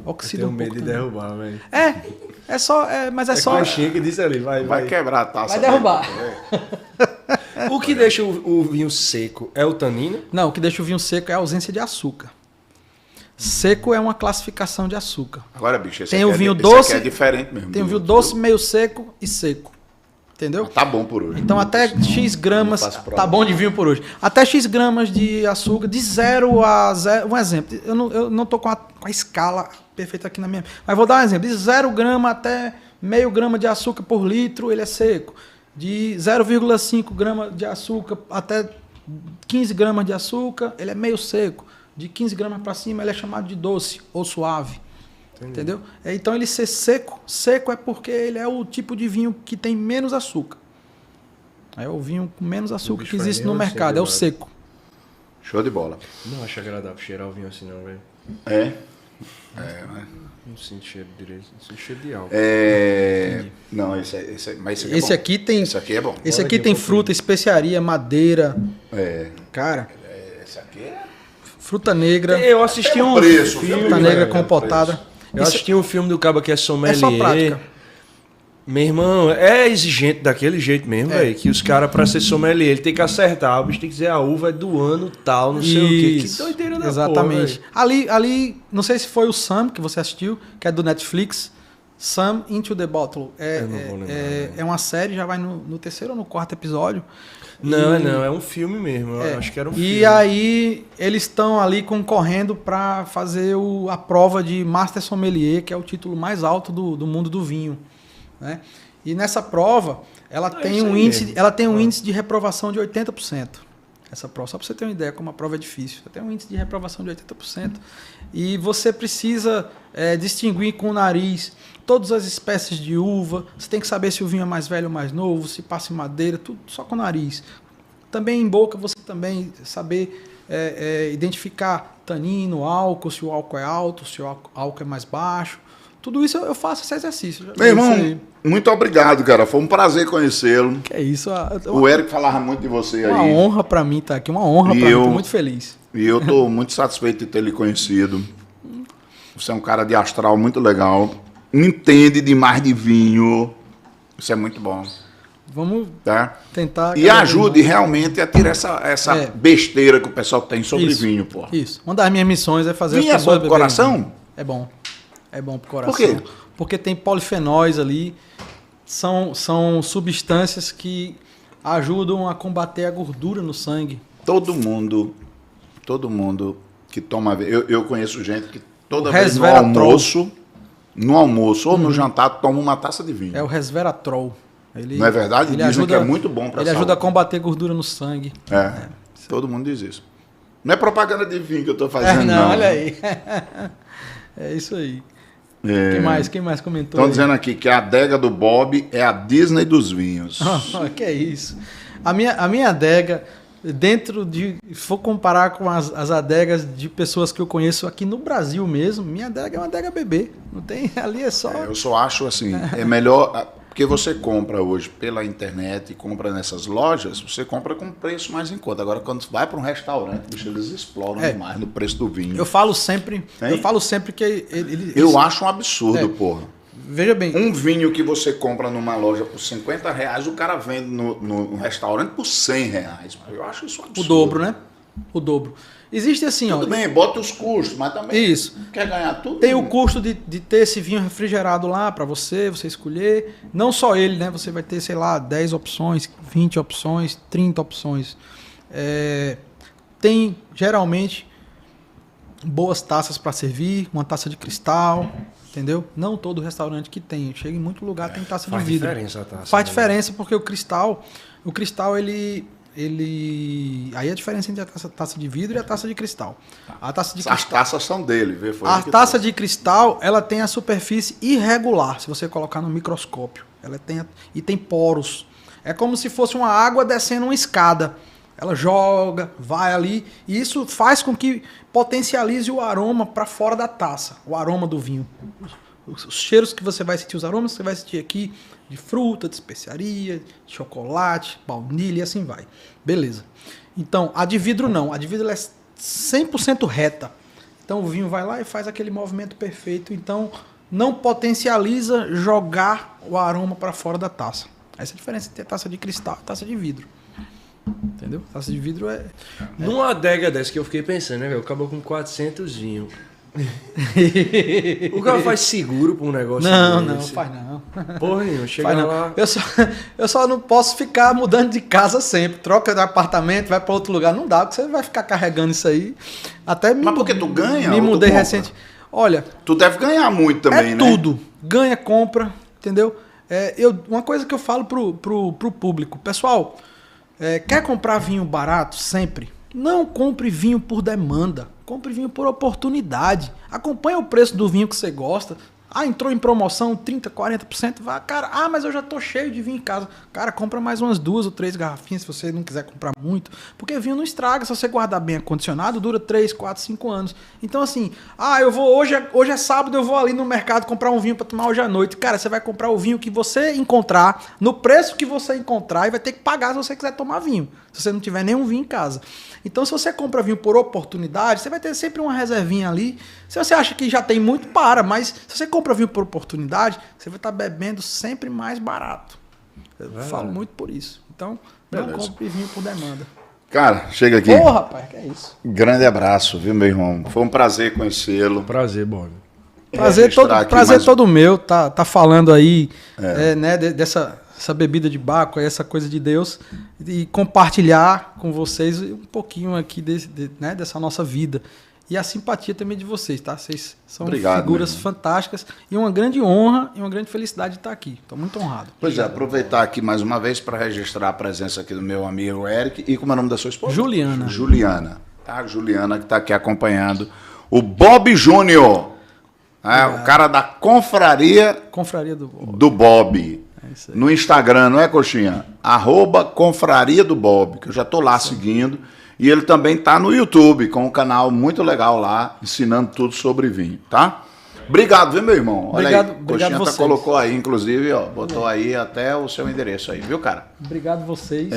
Oxida Tenho um medo pouco de também. derrubar, velho. Mas é só... Caixinha que disse ali, Vai quebrar a taça. Vai derrubar. O que deixa o vinho seco é o tanino? Não, o que deixa o vinho seco é a ausência de açúcar. Seco é uma classificação de açúcar. Agora, bicho, esse Tem aqui o vinho esse doce, aqui é diferente mesmo. Tem o do vinho outro. doce, meio seco e seco. Entendeu? Tá bom por hoje. Então até X gramas, faço prova. tá bom de vinho por hoje. Até X gramas de açúcar, de 0 a 0. Um exemplo, eu não tô com a escala perfeita aqui na minha. Mas vou dar um exemplo. De 0 grama até meio grama de açúcar por litro, ele é seco. De 0,5 grama de açúcar até 15 gramas de açúcar, ele é meio seco. De 15 gramas para cima, ele é chamado de doce ou suave. Entendeu? Então ele ser seco é porque ele é o tipo de vinho que tem menos açúcar. É o vinho com menos açúcar que existe no mercado, é o seco. Show de bola. Não acho agradável cheirar o vinho assim, não, velho. É? Não sinto cheiro direito, não sinto cheiro de álcool. Não, esse mas esse aqui é Esse bom. aqui tem, Esse aqui é bom. esse aqui tem fruta, especiaria, madeira. Cara, Esse aqui é... fruta negra, Eu assisti um preço, filme, fruta negra velho. compotada. Eu assisti um filme do cabo que é sommelier. É só prática. Meu irmão, é exigente daquele jeito mesmo, velho. Que os caras, pra ser sommelier, ele tem que acertar. O bicho tem que dizer a uva é do ano tal, não sei o quê. Que doideira da exatamente. porra, Ali, não sei se foi o Sam que você assistiu, que é do Netflix. Sam Into the Bottle. Eu não vou lembrar, É uma série, já vai no terceiro ou no quarto episódio. Não, é um filme mesmo. Eu acho que era um filme. E aí eles estão ali concorrendo para fazer a prova de Master Sommelier, que é o título mais alto do mundo do vinho, né? E nessa prova ela tem um índice de reprovação de 80%. Essa prova, só para você ter uma ideia como a prova é difícil. Tem um índice de reprovação de 80%. E você precisa distinguir com o nariz todas as espécies de uva. Você tem que saber se o vinho é mais velho ou mais novo, se passa em madeira, tudo só com o nariz. Também em boca você também saber identificar tanino, álcool, se o álcool é alto, se o álcool é mais baixo. Tudo isso eu faço esse exercício. Meu irmão, muito obrigado, cara. Foi um prazer conhecê-lo. Que é isso. O Érico falava muito de você aí. Uma honra para mim estar aqui, uma honra para mim. Estou muito feliz. E eu estou muito satisfeito de ter lhe conhecido. Você é um cara de astral muito legal. Entende demais de vinho. Isso é muito bom. Vamos tentar... E ajude realmente a tirar essa besteira que o pessoal tem sobre vinho, pô. Isso. Uma das minhas missões é fazer vinho as pessoas é bom pro coração? É bom. É bom pro coração. Por quê? Porque tem polifenóis ali. São substâncias que ajudam a combater a gordura no sangue. Todo mundo que toma... Eu conheço gente que toda vez no almoço ou no jantar toma uma taça de vinho. É o resveratrol. Não é verdade? Dizem que é muito bom para a saúde. Ele ajuda a combater gordura no sangue. Todo mundo diz isso. Não é propaganda de vinho que eu estou fazendo, não. Olha aí. É isso aí. Quem mais comentou? Estão dizendo aqui que a adega do Bob é a Disney dos vinhos. Que é isso. A minha adega, se for comparar com as adegas de pessoas que eu conheço aqui no Brasil mesmo, minha adega é uma adega bebê. Não tem, ali é só... eu só acho assim, é melhor... Porque você compra hoje pela internet e compra nessas lojas, você compra com preço mais em conta. Agora, quando vai para um restaurante, eles exploram demais no preço do vinho. Eu falo sempre que... Eu acho um absurdo, porra. Veja bem. Um vinho que você compra numa loja por R$50, o cara vende no restaurante por R$100. Eu acho isso um absurdo. O dobro, né? O dobro. Existe assim, Tudo bem, bota os custos, mas também isso. Quer ganhar tudo. Tem o custo de ter esse vinho refrigerado lá para você escolher. Não só ele, né? Você vai ter, 10 opções, 20 opções, 30 opções. Tem, geralmente, boas taças para servir, uma taça de cristal, entendeu? Não todo restaurante que tem. Chega em muito lugar, tem taça de vidro. Faz diferença a taça. Faz diferença porque o cristal, ele Aí a diferença entre a taça de vidro e a taça de cristal. A taça de As cristal, taças são dele, vê? Foi a ele que taça trouxe. de cristal, ela tem a superfície irregular, se você colocar no microscópio. Ela tem poros. É como se fosse uma água descendo uma escada. Ela joga, vai ali, e isso faz com que potencialize o aroma para fora da taça, o aroma do vinho. Os cheiros que você vai sentir, os aromas que você vai sentir aqui, de fruta, de especiaria, de chocolate, baunilha e assim vai. Beleza. Então, a de vidro não. A de vidro ela é 100% reta. Então, o vinho vai lá e faz aquele movimento perfeito. Então, não potencializa jogar o aroma para fora da taça. Essa é a diferença entre a taça de cristal e a taça de vidro. Entendeu? Taça de vidro é... Numa adega dessa que eu fiquei pensando, né, velho? Acabou com 400 vinhos. O cara faz seguro pra um negócio Não, desse? não, faz não. Porra nenhuma, chega Faz não. lá... Eu só não posso ficar mudando de casa sempre. Troca de apartamento, vai para outro lugar. Não dá, porque você vai ficar carregando isso aí. Até Mas porque tu ganha Me ou tu mudei compra? recente. Olha, Tu deve ganhar muito também, é né? tudo. Ganha, compra, entendeu? Uma coisa que eu falo pro público. Pessoal, quer comprar vinho barato sempre? Não compre vinho por demanda. Compre vinho por oportunidade. Acompanhe o preço do vinho que você gosta. Ah, entrou em promoção 30%, 40%. Vai, cara, mas eu já tô cheio de vinho em casa. Cara, compra mais umas 2 ou 3 garrafinhas se você não quiser comprar muito. Porque vinho não estraga. Se você guardar bem acondicionado, dura 3, 4, 5 anos. Então, assim, eu vou hoje é sábado, eu vou ali no mercado comprar um vinho para tomar hoje à noite. Cara, você vai comprar o vinho que você encontrar, no preço que você encontrar, e vai ter que pagar se você quiser tomar vinho. Se você não tiver nenhum vinho em casa. Então, se você compra vinho por oportunidade, você vai ter sempre uma reservinha ali. Se você acha que já tem muito, mas se você compra vinho por oportunidade, você vai estar bebendo sempre mais barato. Eu falo muito por isso. Então, não Beleza. compre vinho por demanda. Cara, chega aqui. Ô, rapaz, que é isso. Grande abraço, viu, meu irmão? Foi um prazer conhecê-lo. Prazer, Bob. Prazer Registrar todo, aqui mais- meu, tá falando aí né, dessa bebida de Baco, essa coisa de Deus, e compartilhar com vocês um pouquinho aqui dessa nossa vida. E a simpatia também de vocês, tá? Vocês são Obrigado, figuras meu irmão. fantásticas e uma grande honra e uma grande felicidade de estar aqui. Estou muito honrado. Pois é, aproveitar aqui mais uma vez para registrar a presença aqui do meu amigo Eric. E como é o nome da sua esposa? Juliana. Juliana. Tá? Juliana que está aqui acompanhando o Bob Júnior. O cara da confraria Confraria do do Bob. isso aí. No Instagram, não é, Coxinha? @confraria do Bob, que eu já tô lá seguindo. E ele também tá no YouTube, com um canal muito legal lá, ensinando tudo sobre vinho, tá? Obrigado, viu, meu irmão? Olha Obrigado- aí, obrigado Coxinha vocês. colocou aí, inclusive, ó, botou aí até o seu endereço aí, viu, cara? Obrigado vocês.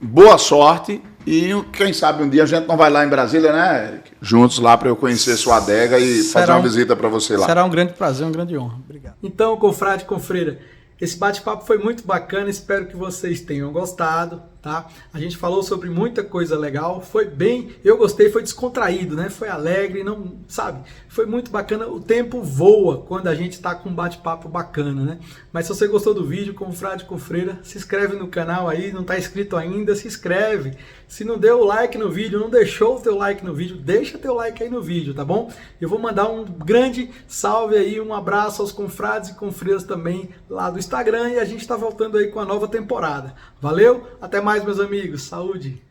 Boa sorte e quem sabe um dia a gente não vai lá em Brasília, né, Eric? Juntos lá para eu conhecer sua adega e fazer Será uma um- visita para você lá. Será um grande prazer, uma grande honra. Obrigado. Então, confrade, confreira, esse bate-papo foi muito bacana, espero que vocês tenham gostado, tá? A gente falou sobre muita coisa legal, foi bem, eu gostei, foi descontraído, né? Foi alegre, não, sabe? Foi muito bacana, o tempo voa quando a gente tá com um bate-papo bacana, né? Mas se você gostou do vídeo, confrade, confreira, se inscreve no canal aí, não tá inscrito ainda, se inscreve. Se não deu o like no vídeo, não deixou o teu like no vídeo, deixa teu like aí no vídeo, tá bom? Eu vou mandar um grande salve aí, um abraço aos confrades e confreiras também lá do Instagram e a gente tá voltando aí com a nova temporada. Valeu? Até mais, meus amigos. Saúde!